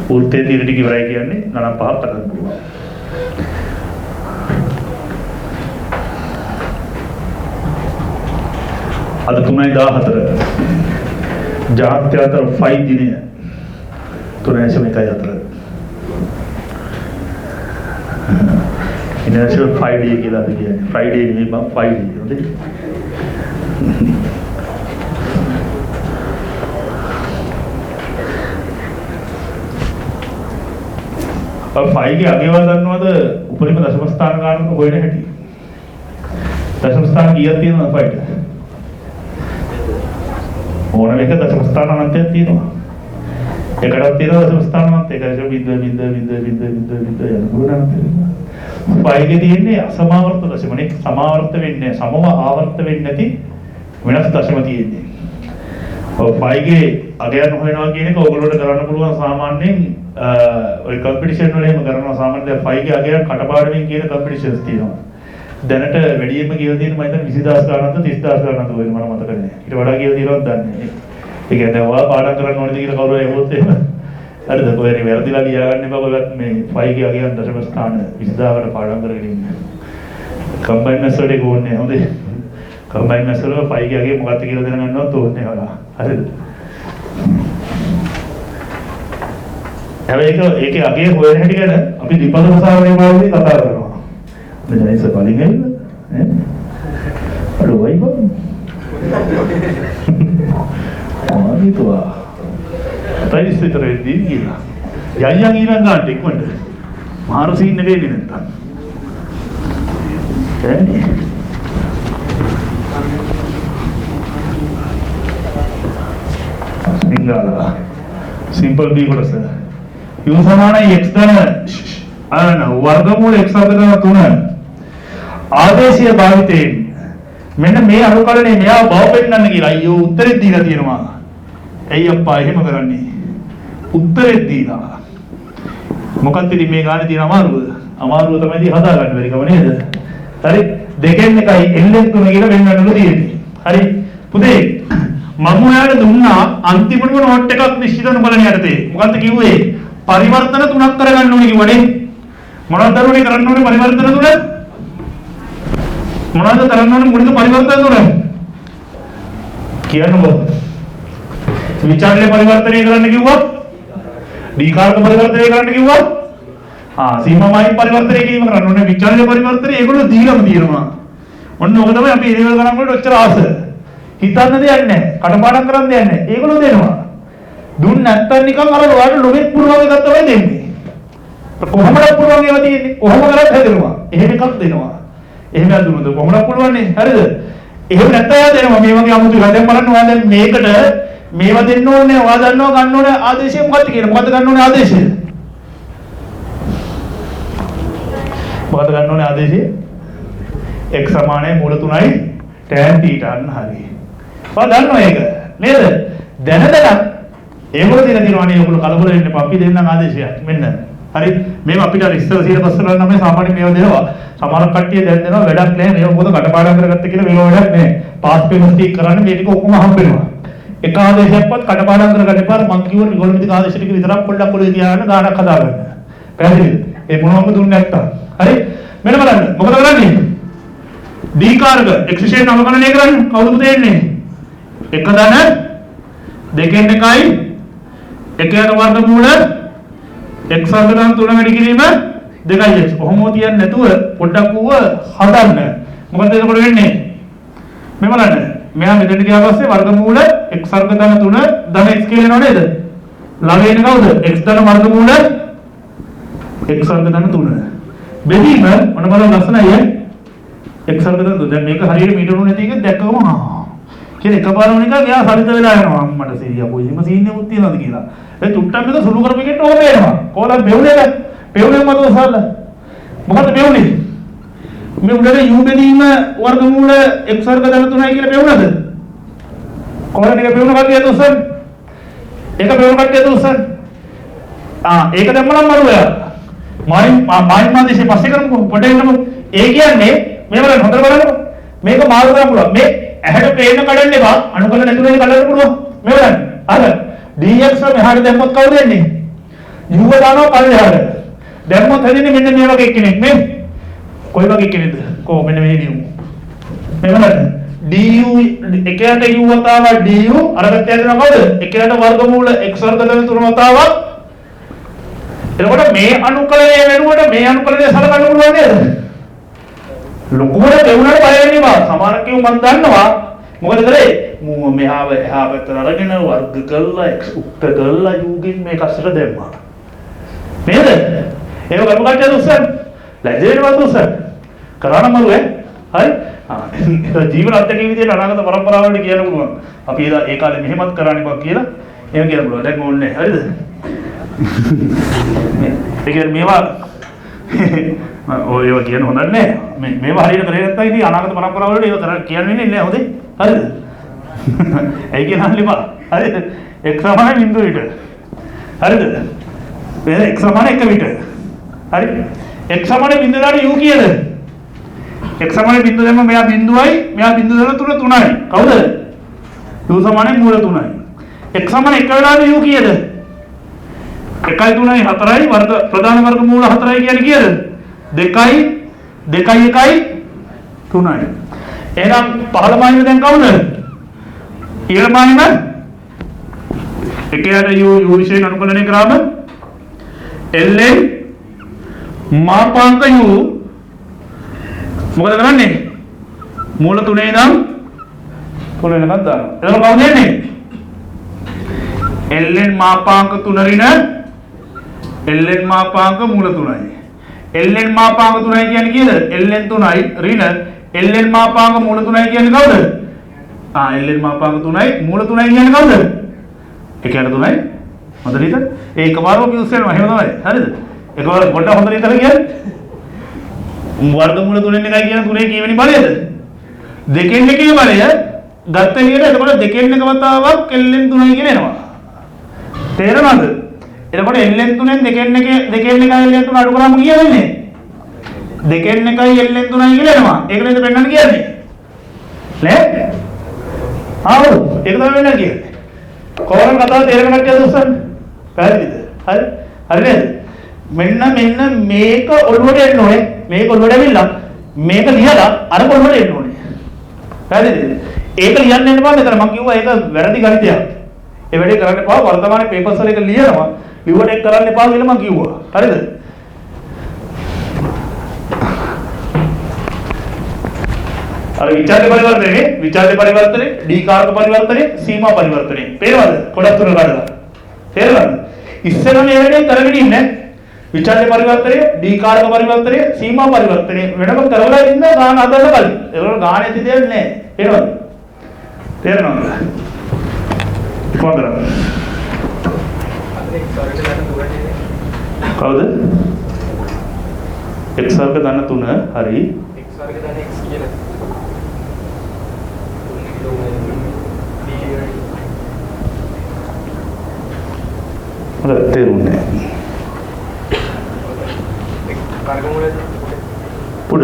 S1: වෘත්තයේ තියෙන ටික ඉවරයි කියන්නේ ගණන් පහක් හදන්න පුළුවන්. අද 3:14 ජාත්‍යන්තර ෆයි දිනය 3:04 ඉන්ටර්නැෂනල් ෆ්‍රයිඩේ කියලා අපි කියන්නේ ෆ්‍රයිඩේ නෙවෙයි බං ෆ්‍රයිඩේ හොඳේ ඔය ෆයිගේ අගේවල් දන්නවද උපරිම දශම ස්ථාන ගන්නකොට හොයන හැටි දශම ස්ථාන කීයක් තියෙනවද ෆයිට ඕන එක දශම ස්ථාන අනන්තයක් තියෙනවා ඒකටත් තියෙනවා ස්ථානවත් ඒකයි බින්ද යන පුරුණක් තියෙනවා. පයිගේ තියෙන්නේ අසමාවර්ත දශමනේ සමාවර්ත වෙන්නේ සමව ආවර්ත වෙන්නේ නැති වෙනස් දශම තියෙන්නේ. ඔය පයිගේ අගයන් හොයනවා කියන එක ඕගොල්ලෝට කරන්න පුළුවන් සාමාන්‍යයෙන් ඔය කම්පිටිෂන් වල එහෙම කරනවා සාමාන්‍යයෙන් පයිගේ අගයන් කටපාඩමින් කියන කම්පිටිෂන්ස් තියෙනවා. දැනට වැඩියෙන්ම කියලා තියෙන මම හිතන්නේ 20000 ගණන්ද 30000 ගණන්ද ඔය මම මතක නැහැ. ඊට වඩා කියලා තියෙනවද දන්නේ නැහැ. ඒ කියන්නේ ඔයා පාඩම් කරන්න ඕනේද කියලා කවුරු ඇහුවොත් එහෙම හරිද කොහේ හරි වැරදිලා ලියාගන්න එපා ඔයත් මේ 5 ගේ අගයන් දශම ස්ථාන 20000කට පාඩම් කරගෙන ඉන්න. කම්බයින් මැස් වලට ගෝන්නේ හොඳේ. කම්බයින් මැස් වල 5 ගේ අගය මොකක්ද කියලා දැනගන්නවත් ඕනේ ඔයාලා. හරිද? හැබැයි ඒකේ අගය හොයන හැටි ගැන අපි දීපද භාෂාවේ මාර්ගයේ කතා කරනවා. දැන් ඒක පලින් ඇවිල්ලා ඈ අර වයි බං ආනිතුවා තයිස් විතර වෙද්දී කියලා යයන් ඊළඟට ඉක්මනට මාර සීන් එකේ ඉන්නේ නැත්තම් එන්නේ සිංගාලා සිම්පල් බී කොටස u සමානයි x ධන වර්ගමූල x ධන 3 ආදේශීය භාවිතයෙන් මෙන්න මේ අනුකලනේ මෙයා බව පෙන්නන්න කියලා අයියෝ උත්තරේ දීලා තියෙනවා. ඇයි අප්පා එහෙම කරන්නේ? උත්තරේ දීලා. මොකක්ද ඉතින් මේ ගානේ තියෙන අමාරුව? අමාරුව තමයි හදා ගන්න බැරි කම නේද? හරි දෙකෙන් එකයි එල්ලෙන් තුන කියලා වෙන්නන්නලු තියෙන්නේ. හරි පුතේ මම ඔයාලට දුන්නා අන්තිමටම නෝට් එකක් නිශ්චිත අනුකලනේ යටතේ. මොකක්ද කිව්වේ? පරිවර්තන තුනක් කරගන්න ඕනේ කිව්වනේ. මොනවද දරුවනේ කරන්න ඕනේ පරිවර්තන තුන? මොනවද කරන්න ඕනේ මුලින්ම පරිවර්තන තුන? කියන්නකෝ. විචාරණය පරිවර්තනය කරන්න කිව්වොත් දීකාරක පරිවර්තනය කරන්න කිව්වොත් සීමාමායින් පරිවර්තනය කිරීම කරන්න ඕනේ. විචාරණය පරිවර්තනය ඒගොල්ලෝ දීලම තියෙනවා. ඔන්න ඔක තමයි අපි ඉරිවල් ගණන් වලට ඔච්චර ආස. හිතන්න දෙයක් නැහැ. කටපාඩම් කරන්න දෙයක් නැහැ. ඒගොල්ලෝ දෙනවා. දුන්න නැත්තම් නිකන් අර ඔයාලට ලොබෙත් පුරවගේ එකක් තමයි දෙන්නේ. කොහොමද පුරවගේ ඒවා තියෙන්නේ? කොහොම කරත් හැදෙනවා. එහෙම එකක් දෙනවා. එහෙම දුන්නොත් කොහොමද පුළුවන්නේ? හරිද? එහෙම නැත්තම් දෙනවා. මේ වගේ අමුතු වැඩක් බලන්න ඔයා දැන් මේකට මේවා දෙන්න ඕනේ. ඔයා දන්නවා ගන්න ඕනේ ආදේශය මොකක්ද කියලා. මොකක්ද ගන්න ඕනේ ආදේශය? මොකක්ද ගන්න ඕනේ ආදේශය? x සමානයි මූල 3යි tan θ අන්න හරි. ඔයා දන්නවා ඒක නේද? දැනදලා ඒගොල්ලෝ දෙන දිනවනේ ඒගොල්ලෝ කලබල වෙන්න එපා. අපි දෙන්නම් ආදේශයක්. මෙන්න. හරි. මේව අපිට ඉස්සර සිලබස් වල නම් සාමාන්‍ය මේව දෙනවා. සමහර කට්ටිය දැන් දෙනවා වැඩක් නැහැ. මේව මොකද කටපාඩම් කරගත්ත කියලා මේව වැඩක් නැහැ. පාස් පේමන්ට් ටික කරන්නේ මේ ටික ඔක්කොම හම්බ වෙනවා. එක ආදේශයක්වත් කටපාඩම් කරගන්න එපා. මං කිව්වා ඒගොල්ලෝ ටික ආදේශ ටික විතරක් පොඩ්ඩක් පොළේ තියාගෙන ගානක් හදාගන්න. පැහැදිලිද? ඒ මොනවම දුන්නේ නැත්තම්. හරි. මෙන්න බලන්න. මොකද කරන්නේ? ඩී කාර්ක එක්සිෂන් නමකරණය කරන්නේ කවුරුද දෙන්නේ? එක දන දෙකෙන් එකයි එකයට වර්ගමූල x වර්ග ධන 3 වැඩි කිරීම 2x. කොහොමද කියන්නේ නැතුව පොඩ්ඩක් ඌව හදන්න. මොකද එතකොට වෙන්නේ? මේ බලන්න. මෙයා මෙතන ගියා පස්සේ වර්ගමූල x වර්ග ධන 3 ධන x කියලා එනව නේද? ළඟ එන්නේ කවුද? x ධන වර්ගමූල x වර්ග ධන 3. බෙදීම මොන බලන්න ලස්සනයි. x වර්ග ධන 3. දැන් මේක හරියට මීටරු නැති එක දැක්කම කියලා එකපාරම නිකන් එයා සරිත වෙලා යනවා. අම්මට සීයා කොයිම සීන්නේ මුත් තියනවාද කියලා. ඒ තුට්ටම් එක සුළු කරපෙකට ඕක වෙනවා. කොහොමද බෙවුනේ නැත්? බෙවුනේ මතෝ සල්ල. මොකද්ද බෙවුනේ? මේ උඩට u බෙදීම වර්ගමූල x වර්ග ධන 3යි කියලා බෙවුනද? කොහොමද ඒක බෙවුන කට්ටියද උස්සන්? ඒක බෙවුන කට්ටියද උස්සන්? ඒක දැම්මනම් මරුවා. මායින් මාදේශේ පස්සේ කරමුකෝ. පොඩේ ඉන්නමු. ඒ කියන්නේ මේ බලන්න හොඳට බලන්න. මේක මාරු කරන්න පුළුවන්. මේ ඇහැට පේන කඩන්න එපා. අනුකල නැතුව කඩන්න පුළුවන්. මේ බලන්න. අර dx මෙහාට දැම්මොත් කවුද එන්නේ? u දානවා පල්ලෙහාට. දැම්මොත් හැදෙන්නේ මෙන්න මේ වගේ කෙනෙක් නේ. කොයි වගේ කෙනෙක්ද? කො මෙන්න මේ du. මේ බලන්න. du එකයට u වතාවක් du අරකට යනවා කවුද? එකයට වර්ගමූල x වර්ග ධන 3 වතාවක්. එතකොට මේ අනුකලනය වෙනුවට මේ අනුකලනය සලකන්න පුළුවන් නේද? ලොකුවට දෙවුනට බය වෙන්න එපා. සමහර කිව් මම දන්නවා. මොකද කරේ? මූ මෙහාව එහා පැත්තට අරගෙන වර්ග කළා x උක්ත කළා u ගෙන් මේ කස්සට දැම්මා. නේද? ඒක කරපු කට්ටිය උස්සන්න. ලැජේනවත් උස්සන්න. කරාන මරුවේ. හරි? ජීවන අධ්‍යක්ෂක විදියට අනාගත පරම්පරාවලට කියන්න පුළුවන්. අපි ඒ කාලේ මෙහෙමත් කරන්න බෑ කියලා එහෙම කියන්න පුළුවන්. දැන් ඕනේ. හරිද? ඒ කියන්නේ මේවා ඔය ඒවා කියන හොඳ නැහැ. මේවා හරියට කරේ නැත්නම් ඉතින් අනාගත පරම්පරාව වලට ඒවා කියන්නේ නැහැ හොඳේ. හරිද? ඒ කියන හරියපා. හරිද? x සමාන බිඳුව විතර. හරිද? මේ x සමාන 1 විතර. හරි? x සමාන බිඳුවලට u කීයද? x සමාන බිඳුව දැම්ම මෙයා බිඳුවයි මෙයා බිඳුව දෙන තුන 3යි. කවුද? u සමාන මූල 3යි. x සමාන 1 වෙලාවට u කීයද? 1යි 3යි 4යි වර්ග ප්‍රධාන වර්ග මූල 4යි කියන්නේ කීයද? 2යි 2යි 1යි 3යි. එහෙනම් පහළ මායිම දැන් කවුද? ඉහළ මායිම එකයට u විශේෂ අනුකලනය කරාම ln මාපාංක u මොකද කරන්නේ? මූල 3 ඉඳන් 3 වෙනකන් දානවා. එතකොට කවුද එන්නේ? ln මාපාංක 3 ඍණ ln මාපාංක මූල 3යි. ln මාපාංක 3යි කියන්නේ කීයද? ln 3යි ඍණ ln මාපාංක මූල 3යි කියන්නේ කවුද? ln මාපාංක 3යි මූල 3යි කියන්නේ කවුද? එකයට 3යි. හොඳට හිත. ඒ එකපාරම පියුස් වෙනවා. එහෙම තමයි. හරිද? එකපාර පොඩ්ඩක් හොඳට හිතලා කියන්නේ. වර්ගමූල 3න් එකයි කියන 3 කීවෙනි බලයද? දෙකෙන් එකේ බලය ගත්ත එළියට එතකොට දෙකෙන් එක වතාවක් ln 3යි කියලා එනවා. තේරෙනවද? එතකොට ln 3ෙන් දෙකෙන් එකයි ln 3 අඩු කරාම කීයද වෙන්නේ? දෙකෙන් එකයි ln 3යි කියලා එනවා. ඒක නේද පෙන්නන්න කියන්නේ? නේ? ආව් ඒක තමයි වෙන්නේ කියන්නේ. කොහොමද කතාව තේරෙන කට්ටිය දුස්සන්න? පැහැදිලිද? හරි? හරි නේද? මෙන්න මේක ඔළුවට එන්න ඕනේ. මේක ඔළුවට ඇවිල්ලා මේක ලියලා අර ඔළුවට එන්න ඕනේ. පැහැදිලිද? ඒක ලියන්න එන්න බෑ මෙතන. මම කිව්වා ඒක වැරදි ගණිතයක්. ඒ වැඩේ කරන්න එපා. වර්තමානයේ පේපර්ස් වල එක ලියනවා. ලියුවට ඒක කරන්න එපා කියලා මම කිව්වා. හරිද? අර විචාරක පරිවර්තනේ, डी කාරක පරිවර්තනේ, සීමා පරිවර්තනේ. පේනවද? කොටස් තුන ගන්නවා. තේරෙනවද? ඉස්සෙල්ලා මේ වැඩේ කරගෙන ඉන්නේ විචාරක පරිවර්තනේ, डी කාරක පරිවර්තනේ, සීමා පරිවර්තනේ වෙනම කරවලා ඉන්න ගාන හදන්න කලින්. ඒවල ගානේ දෙයක් නැහැ. තේරෙනවද? තේරෙනවද? කොහොමද? කවුද? x වර්ග ධන 3 හරි.
S2: x වර්ග ධන x කියලා.
S1: හරි තේරුණේ.
S2: වර්ගමූල
S1: පුඩ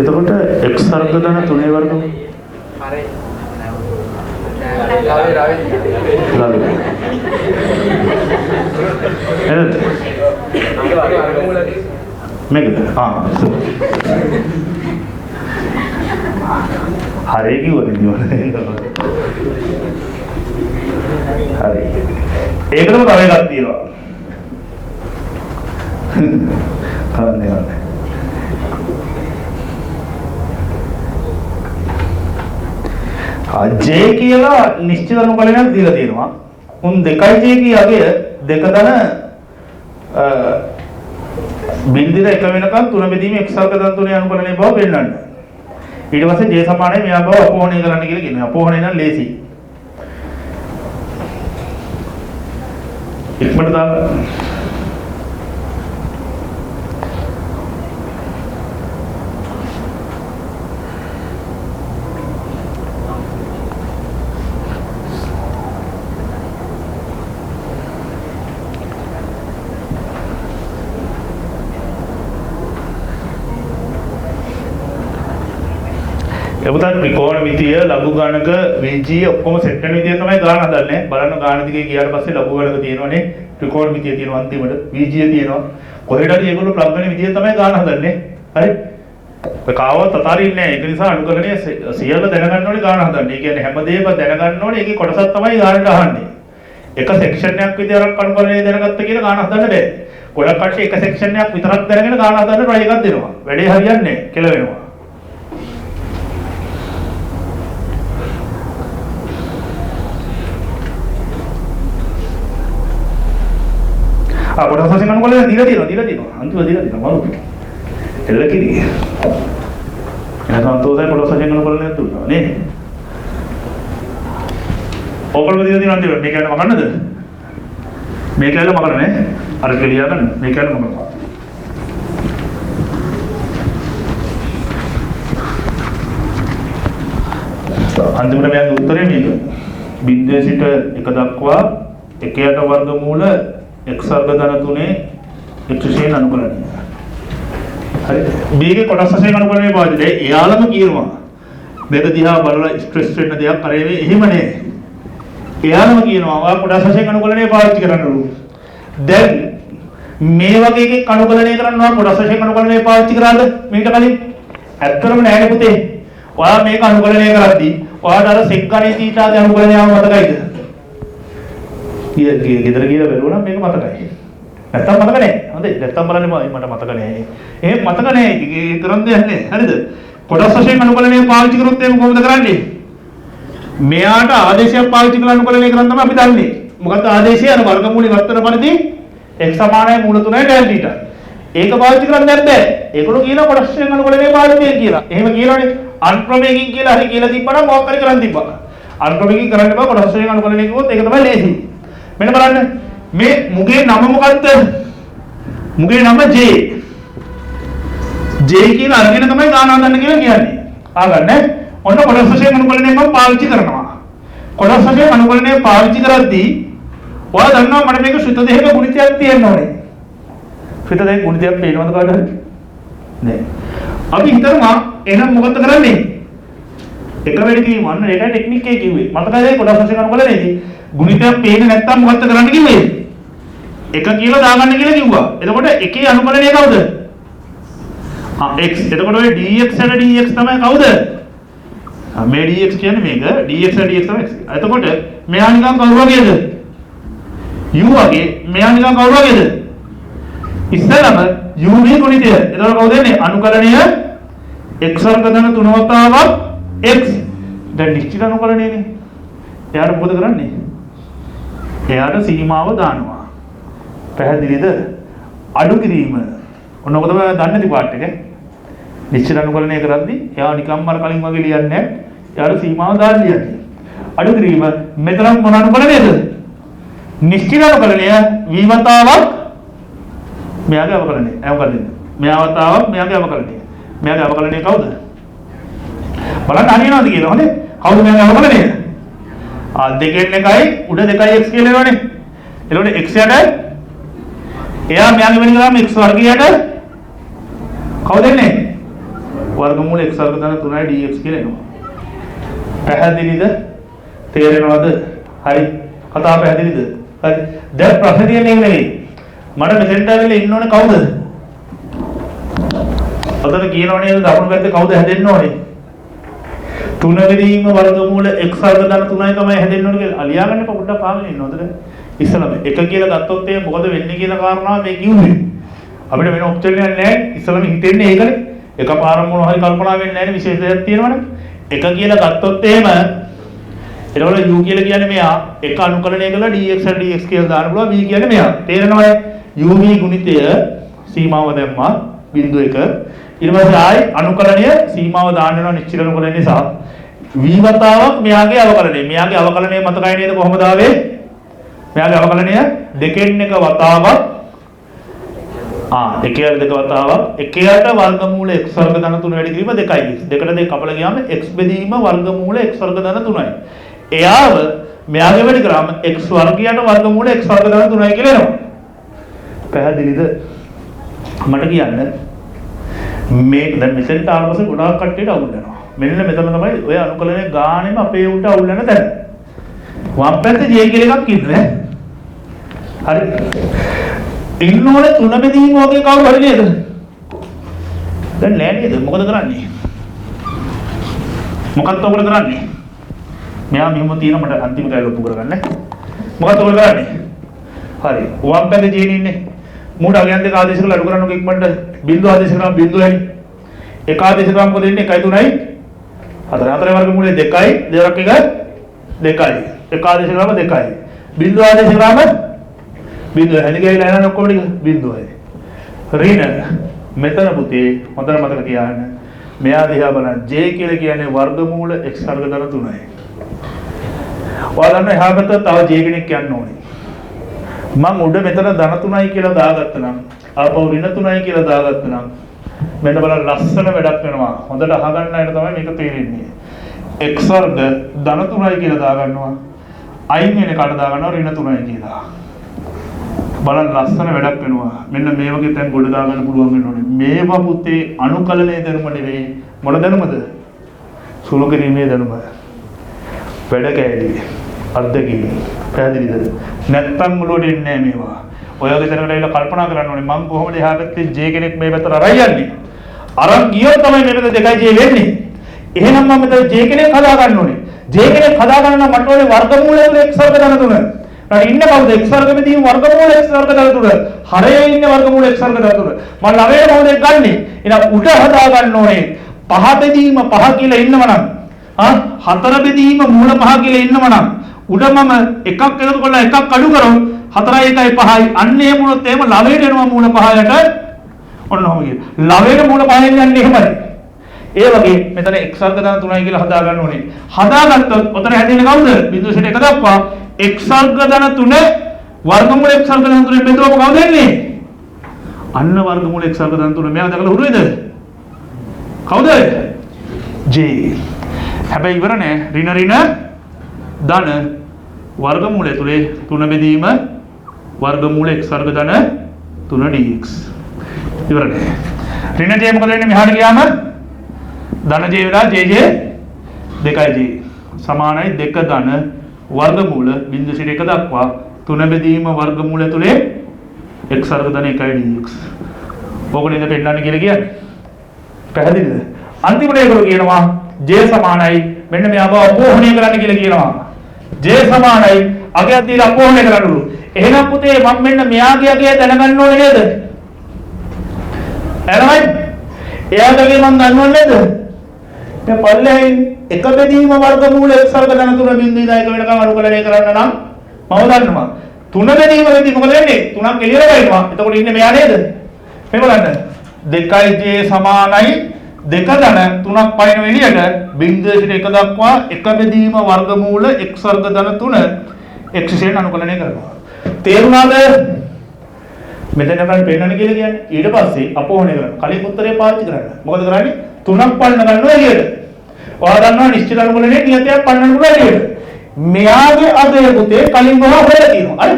S1: එතකොට x වර්ග ධන 3 වර්ග
S2: හරි.
S1: මේකද? හරි කිව්වද හරි. ඒකටම තව එකක් තියෙනවා. කවන්නේ නැහැ. j කියලා නිශ්චිත අනුකලනයක් දීලා තියෙනවා. උන් 2j කියගේ දෙක ධන බින්දුව 1 වෙනකන් 3 බෙදීම x වර්ග ධන 3 අනුකලනයේ බව පෙන්නන්න. ඊට පස්සේ j සමානයි මෙයා බව අපෝහණය කරන්න කියලා කියනවා. අපෝහණය නම් ලේසි. ඉක්මනට දාන්න. එතකොට ත්‍රිකෝණ මිතිය ලඝු ගණක VG ඔක්කොම සෙට් වෙන විදිය තමයි ගාන හදන්නේ. බලන්න ගාන දිගේ ගියාට පස්සේ ලඝු ගණක තියෙනවනේ. ත්‍රිකෝණ මිතිය තියෙනවා අන්තිමට. VG තියෙනවා. කොහෙට හරි ඒගොල්ලෝ ප්ලග් වෙන විදිය තමයි ගාන හදන්නේ. හරි? ඔය කාවවත් අතාරින්නේ නැහැ. ඒක නිසා අනුකලනයේ සියල්ල දැනගන්න ඕනේ ගාන හදන්න. ඒ කියන්නේ හැමදේම දැනගන්න ඕනේ. ඒකේ කොටසක් තමයි ගානට අහන්නේ. එක සෙක්ෂන් එකක් විතරක් අනුකලනයේ දැනගත්ත කියලා ගාන හදන්න බෑ. ගොඩක් කට්ටිය එක සෙක්ෂන් එකක් විතරක් දැනගෙන ගාන හදන්න try එකක් දෙනවා. වැඩේ හරියන්නේ නැහැ. කෙල වෙනවා. කොටස් වශයෙන් අනුකලනය දීලා තියෙනවා. අන්තිම දීලා තියෙනවා. මම එල්ල කිරි. එන සන්තෝෂයි කොටස් වශයෙන් අනුකලනය දුන්නා නේ. ඔයගොල්ලෝ දීලා තියෙනවා අන්තිමට. මේ කියන්නේ වගන්නද? මේ කැලේ මකරන්නේ අර කෙලියා ගන්න මේ කැලේ මකරනවා අන්තිමට මෙයාගේ උත්තරේ මේක බිංදුවේ සිට 1 දක්වා 1ට වර්ගමූල x වර්ග ධන 3 x ශේන අනුකලනය හරි මේකේ කොටස් වශයෙන් අනුකලනය පාවිච්චි කරේ එයාලම කියනවා මේක දිහා බලලා ස්ට්‍රෙස් වෙන්න දෙයක් කරේ එහෙම නේ එයාලම කියනවා ඔයා කොටස් වශයෙන් අනුකලනය පාවිච්චි කරන්න ඕන දැන් මේ වගේ එකක් අනුකලනය කරනවා කොටස් වශයෙන් අනුකලනය පාවිච්චි කරාද මීට කලින් ඇත්තටම නෑ පුතේ ඔයා මේක අනුකලනය කරද්දී ඔයාට අර sec ගණේ θ අනුකලනයම මතකයිද ගෙදර ගිහලා බැලුවා නම් මේක මතකයි නැත්තම් මතක නෑ හොඳයි නැත්තම් බලන්න මට මතක නෑ එහෙම මතක නෑ ඒ කරන් දෙයක් නෑ හරිද කොටස් වශයෙන් අනුකලනය පාවිච්චි කරොත් එහෙම කොහොමද කරන්නේ මෙයාට ආදේශයක් පාවිච්චි කරලා අනුකලනය කරන් තමයි අපි දන්නේ මොකද ආදේශය අර වර්ගමූලයේ වර්තන පරිදි x සමානයි මූල 3යි tan θ ඒක පාවිච්චි කරන්නේ නැද්ද ඒකළු කියන කොටස් වශයෙන් අනුකලනය පාවිච්චි කියලා එහෙම කියනවනේ අන්ක්‍රමයෙන් කියලා හරි කියලා තිබ්බනම් මොකක් හරි කරන් තිබ්බා අන්ක්‍රමයෙන් කරන්න බෑ කොටස් වශයෙන් අනුකලනය කිව්වොත් ඒක තමයි ලේසි මෙන්න බලන්න මේ මුගේ නම මොකද්ද මුගේ නම J කියලා අරගෙන තමයි ගාන හදන්න කියලා කියන්නේ ආගන්න ඔන්න කොටස් වශයෙන් අනුකලනය මම පාවිච්චි කරනවා කොටස් වශයෙන් අනුකලනය පාවිච්චි කරද්දී ඔයා දන්නවා මට මේක ශ්‍රිත දෙකක ගුණිතයක් තියෙන්න ඕනේ ශ්‍රිත දෙකක ගුණිතයක් පේනවද කාටද නෑ අපි හිතනවා එහෙනම් මොකද කරන්නේ එක වෙලෙ කියවන්න ඒකයි ටෙක්නික් එකේ කිව්වේ මතකද ඒ කොටස් වශයෙන් අනුකලනයේදී ගුණිතයක් පේන්නේ නැත්තම් මොකද කරන්න කිව්වේ එක කියලා දාගන්න කියලා කිව්වා එතකොට එකේ අනුකලනය කවුද x එතකොට ඔය dx and dx තමයි කවුද මේ dx කියන්නේ මේක dx and dx තමයි x එතකොට මෙයා නිකන් කවුරු වගේද u වගේ මෙයා නිකන් කවුරු වගේද ඉස්සෙල්ලාම u මේ ගුණිතය එතකොට කවුද එන්නේ අනුකලනය x වර්ග ධන 3 වතාවක් x දැන් නිශ්චිත අනුකලනයනේ එයාට මොකද කරන්නේ එයාට සීමාව දානවා පැහැදිලිද අඩු කිරීම ඔන්න ඔක තමයි දන්නේ නැති පාර්ට් එක නිශ්චිත අනුකලනය කරද්දී එයා නිකම්ම අර කලින් වගේ ලියන්නේ නැහැ එයාට සීමාව දාන්න ලියන්නේ අඩු කිරීම මෙතන මොන අනුකලනයද නිශ්චිත අනුකලනය v වතාවක් මෙයාගේ අවකලනය මොකද මෙයා වතාවක් මෙයාගේ අවකලනය මෙයාගේ අවකලනය කවුද බලන්න හරියනවද කියලා හොඳේ කවුද මෙයාගේ අවකලනය දෙකෙන් එකයි උඩ 2x කියලා එනවනේ එතකොට x යට එයා මෙයාගේ වෙන ගාම x වර්ගයට කවුද එන්නේ වර්ගමූල x වර්ග ධන 3යි dx කියලා එනවා පැහැදිලිද තේරෙනවද හරි කතාව පැහැදිලිද හරි දැන් ප්‍රශ්නේ තියෙන්නේ නෙවෙයි මට මෙතෙන්ට ආවිල්ලා ඉන්න ඕනේ කවුද අතන කියනව නේද දකුණු පැත්තේ කවුද හැදෙන්න ඕනේ තුන වෙනීම වර්ගමූල x වර්ග ධන 3යි තමයි හැදෙන්න ඕනේ කියලා අලියාගන්න පොඩ්ඩක් පාගෙන ඉන්න හොඳට ඉස්සලම එක කියලා ගත්තොත් ඒ මොකද වෙන්නේ කියලා කාරණාව මේ කිව්වේ අපිට වෙන ඔප්ෂන් එකක් නැහැ ඉස්සලම හිතෙන්නේ ඒකනේ එකපාරම මොන හරි කල්පනා වෙන්නේ නැහැ නේ විශේෂ දෙයක් තියෙනවනේ එක කියලා ගත්තොත් එහෙම එතකොට u කියලා කියන්නේ මෙයා එක අනුකලනය කළා dx and dx කියලා දාන්න පුළුවන් v කියන්නේ මෙයා තේරෙනවද uv ගුණිතය සීමාව දැම්මා බිංදු 1 ඊට පස්සේ ආයි අනුකලනය සීමාව දාන්න වෙනවා නිශ්චිත අනුකලනය නිසා v වතාවක් මෙයාගේ අවකලනය මතකයි නේද කොහොමද ආවේ මෙයාගේ අවකලනය දෙකෙන් එක වතාවක් දෙකේ දෙක වතාවක් එකයට වර්ගමූල x වර්ග ධන 3 වැඩි කිරීම 2යි දෙකට දෙක කපලා ගියාම x බෙදීම වර්ගමූල x වර්ග ධන 3යි එයාව මෙයාගේ වැඩි කරාම x වර්ගයට වර්ගමූල x වර්ග ධන 3යි කියලා එනවා පැහැදිලිද මට කියන්න මේ දැන් මෙතෙන්ට ආවපස්සේ ගොඩාක් කට්ටියට අවුල් වෙනවා මෙන්න මෙතන තමයි ඔය අනුකලනයේ ගානෙම අපේ උන්ට අවුල් වෙන තැන වම් පැත්තේ j කියලා එකක් ඉන්නේ හරි ඉන්න ඕනේ තුන බෙදීම වගේ කවුරු හරි නේද දැන් නෑ නේද මොකද කරන්නේ මොකක්ද ඔබට කරන්නේ මෙයා මෙහෙම තියෙන මට අන්තිම කැලේ ඔප්පු කරගන්න මොකක්ද ඔබට කරන්නේ හරි වම් පැත්තේ j ඉන්නේ මූඩ අගයන් දෙක ආදේශ කරලා අඩු කරන්න ඉක්මනට බිංදු ආදේශ කරාම බිංදු හැරි එක ආදේශ කරාම මොකද වෙන්නේ 1 3යි 4 4 වර්ගමූලයේ 2යි දෙකක් එක 2යි එක ආදේශ කරාම 2යි බිංදු ආදේශ කරාම බිංදු හැලි ගිහලා යන ඔක්කොම ටික බිංදුවයි ඍණ මෙතන පුතේ හොඳට මතක තියාගන්න මෙයා දිහා බලන්න j කියලා කියන්නේ වර්ගමූල x වර්ග ධන 3යි ඔයාලා දන්නවා එහා පැත්තට තව j කෙනෙක් යන්න ඕනේ මම උඩ මෙතන ධන 3යි කියලා දාගත්තා නම් ආපහු ඍණ 3යි කියලා දාගත්තා නම් මෙන්න බලන්න ලස්සන වැඩක් වෙනවා. හොඳට අහගන්න අයට තමයි මේක තේරෙන්නේ. x වර්ග ධන 3යි කියලා දාගන්නවා. අයින් වෙන කාට දාගන්නවා ඍණ 3යි කියලා. බලන්න ලස්සන වැඩක් වෙනවා. මෙන්න මේ වගේ තැන් ගොඩ දාගන්න පුළුවන් වෙනෝනේ. මේවා පුතේ අනුකලනයේ ධර්ම නෙවෙයි. මොන ධර්මද? සුළු කිරීමේ ධර්ම. වැඩ කැලේ අර්ධකී පැහැදිලිද? නැත්තම් මුලට එන්නේ නැහැ මේවා. ඔයගේ තැනකට ඇවිල්ලා කල්පනා කරන්න ඕනේ මම කොහොමද එහා පැත්තේ J කෙනෙක් මේ පැත්තට අරයි යන්නේ. අරන් ගියොත් තමයි මේ පැත්තේ 2J වෙන්නේ. එහෙනම් මම මෙතන J කෙනෙක් හදා ගන්න ඕනේ. J කෙනෙක් හදා ගන්න නම් මට ඕනේ වර්ගමූලය තුල x වර්ග ධන 3. ඊට ඉන්න කවුද x වර්ගෙදී වර්ගමූල x වර්ග ධන 3. හරයේ ඉන්නේ වර්ගමූල x වර්ග ධන 3. මම 9 කවුද ගන්නෙ? එහෙනම් උඩ හදා ගන්න ඕනේ. පහ බෙදීම 5 කියලා ඉන්නවනම් හතර බෙදීම මූල 5 කියලා ඉන්නවනම් උඩ මම එකක් එකතු කරලා එකක් අඩු කරොත් 4යි 1යි 5යි අන්න ඒ මුලත් එහෙම ලවයට එනවා මූල 5යට ඔන්න ඔහොම කියන. ලවයට මූල 5ෙන් යන්නේ එහෙමයි. ඒ වගේ මෙතන x වර්ග ධන 3යි කියලා හදා ගන්න ඕනේ. හදාගත්තොත් ඔතන හැදෙන්නේ කවුද? බිඳුව සිට 1 දක්වා x වර්ග ධන 3 වර්ගමූල x වර්ග ධන 3 බෙදුවම කවුද එන්නේ? අන්න වර්ගමූල x වර්ග ධන 3 මෙයා දැකලා හුරුවේද? කවුද? j. හැබැයි ඉවර නෑ. ඍණ ධන වර්ගමූල ඇතුලේ 3 බෙදීම වර්ගමූල x වර්ග ධන 3 dx. ඉවර නෑ. ඍණ j මොකද වෙන්නේ මෙහාට ගියාම? ධන j වෙලා jj 2j සමානයි 2 ධන වර්ගමූල බිංදු සිට 1 දක්වා 3 බෙදීම වර්ගමූල ඇතුලේ x වර්ග ධන 1 dx. ඕක නේද පෙන්නන්න කියලා කියන්නේ. පැහැදිලිද? අන්තිමට ඒගොල්ලෝ කියනවා j සමානයි මෙන්න මෙයාව අපෝහණය කරන්න කියලා කියනවා. j සමානයි අගයක් දීලා අපෝහණය කරන්නලු. එහෙනම් පුතේ මම මෙන්න මෙයාගේ අගය දැනගන්න ඕනේ නේද? එහෙමයි. එයාගේ මම දන්නව නේද? මේ පල්ලෙහින් එක බෙදීම වර්ගමූල x වර්ග ධන 3 බිංදුයි 1 වෙනකම් අනුකලනය කරන්න නම් මම දන්නවා. 3 බෙදීමකදී මොකද වෙන්නේ? 3ක් එළියට ගන්නවා. එතකොට ඉන්නේ මෙයා නේද? මේ බලන්න. 2j සමානයි 2 ධන 3ක් පයින් එළියට බිංදුව සිට 1 දක්වා එක බෙදීම වර්ගමූල x වර්ග ධන 3 x ශේෂයෙන් අනුකලනය කරනවා. තේරුණාද? මෙතන ගන්න පෙන්නන්න කියලා කියන්නේ. ඊට පස්සේ අපෝහණය කරනවා. කලින් උත්තරේ පාවිච්චි කරන්න. මොකද කරන්නේ? 3ක් පන්න ගන්නවා එළියට. ඔයා දන්නවා නිශ්චිත අනුකලනයේ නියතයක් පන්නන්න පුළුවන් එළියට. මෙයාගේ අගය පුතේ කලින් ගොහ හොයලා තියෙනවා. හරි?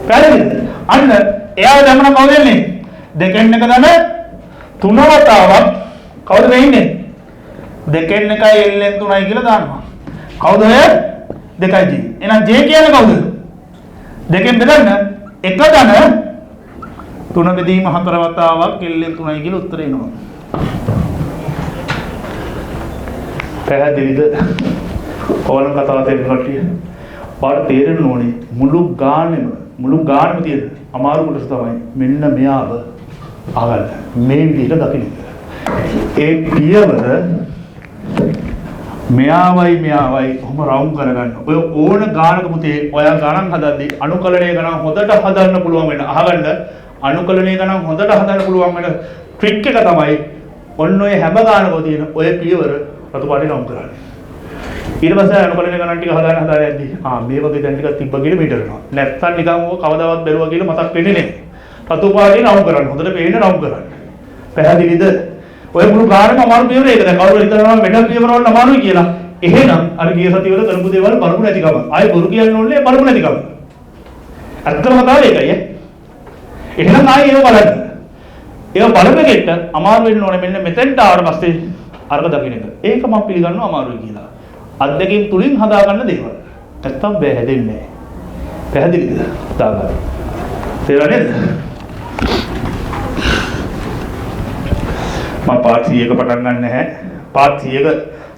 S1: පැහැදිලිද? අන්න එයාව දැම්මම කවුද වෙන්නේ? දෙකෙන් එක ධන 3 වතාවක් කවුද මේ ඉන්නේ? දෙකෙන් එකයි ln 3යි කියලා දානවා. කවුද ඔය? 2j. එහෙනම් j කියන්නේ කවුද? දෙකෙන් බෙදන්න 1 ධන 3 බෙදීම 4 වතාවක් ln 3යි කියලා උත්තරේ එනවා. පැහැදිලිද? කොහොම කතාව තේරුම් කට්ටිය. ඔයාලට තේරෙන්න ඕනේ මුළු ගානෙම තියෙන අමාරු කොටස තමයි මෙන්න මෙයාව අහගන්න. මේ විදිහට දකින්න. ඒ පියවර මෙයාවයි කොහොම රවුම් කරගන්න. ඔය ඕන ගානක පුතේ ඔයා ගණන් හදද්දී අනුකලනය ගණන් හොඳට හදන්න පුළුවන් වෙන. අහගන්න අනුකලනය ගණන් හොඳට හදන්න පුළුවන් වෙන ට්‍රික් එක තමයි ඔන්න ඔය හැම ගානකම තියෙන ඔය පියවර රතු පාටේ රවුම් කරන්නේ. ඊට පස්සේ අනුකලනය ගණන් ටික හදාගෙන යද්දී මේ වගේ දැන් ටිකක් තිබ්බ කියලා මීටර වෙනවා. නැත්තම් නිකන් ඕක කවදාවත් බැලුවා කියලා මතක් වෙන්නේ නැහැ. රතු පාටේ රවුම් කරන්න. හොඳට පේන්න රවුම් කරන්න. පැහැදිලිද? ඔය මුළු ගානම අමාරු පියවර ඒක. දැන් කවුරු හිතනවා මෙඩල් පියවර වල අමාරුයි කියලා. එහෙනම් අර ගිය සතියවල කරපු දේවල් බලමු නැතිකම. ආයෙ බොරු කියන්න ඕනේ බලමු නැතිකම. අත්‍තරම තමයි ඒකයි. එහෙනම් ආයෙ ඒව බලන්න. ඒව බලපෙකෙට අමාරු වෙන්න ඕනේ මෙන්න මෙතෙන්ට ආවට පස්සේ අර්ග දකින්න එක. ඒක මම පිළිගන්නවා අමාරුයි කියලා. අත්දැකීම් තුලින් හදාගන්න දේවල්. නැත්තම් බෑ හැදෙන්නේ නැහැ. පැහැදිලිද? දාගන්න. තේරෙනවද? මම පාර්ට් 100ක පටන් ගන්න නැහැ. පාර්ට් 100ක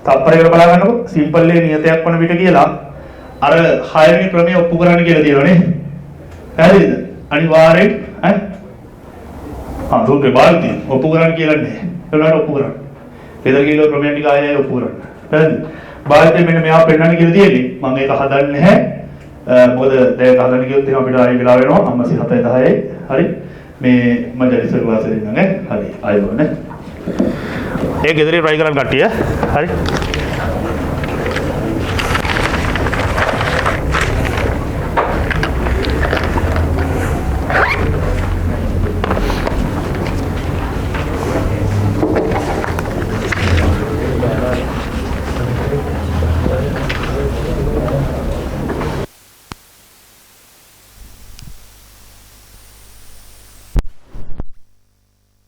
S1: තප්පරයකට බලා ගන්නකො සිම්පල් ලේ නියතයක් වන විට කියලා අර 6 වෙනි ක්‍රමයේ ඔප්පු කරන්න කියලා තියෙනවනේ. පැහැදිලිද? අනිවාර්යෙන් රූපේ බාල්ටි ඔප්පු කරන්න කියලා නෑ. ඒකට ඔප්පු කරන්න. පෙදර කියලා ක්‍රමයක් ටික ආයෙ ඔප්පු කරන්න. පැහැදිලිද? බාල්ටි මෙන්න මෙයා පෙන්නන්න කියලා තියෙන්නේ. මම ඒක හදන්නේ නැහැ. මොකද දැන් හදන්න කිව්වොත් එහෙනම් අපිට ආයෙ වෙලා වෙනවා. 7:10යි. හරි. මේ මම ජලිසර් වාසෙ දෙන්නම් ඈ. හරි. ආයෙ බලන්න. ඒ ගෙදරින් try කරන්න කට්ටිය. හරි.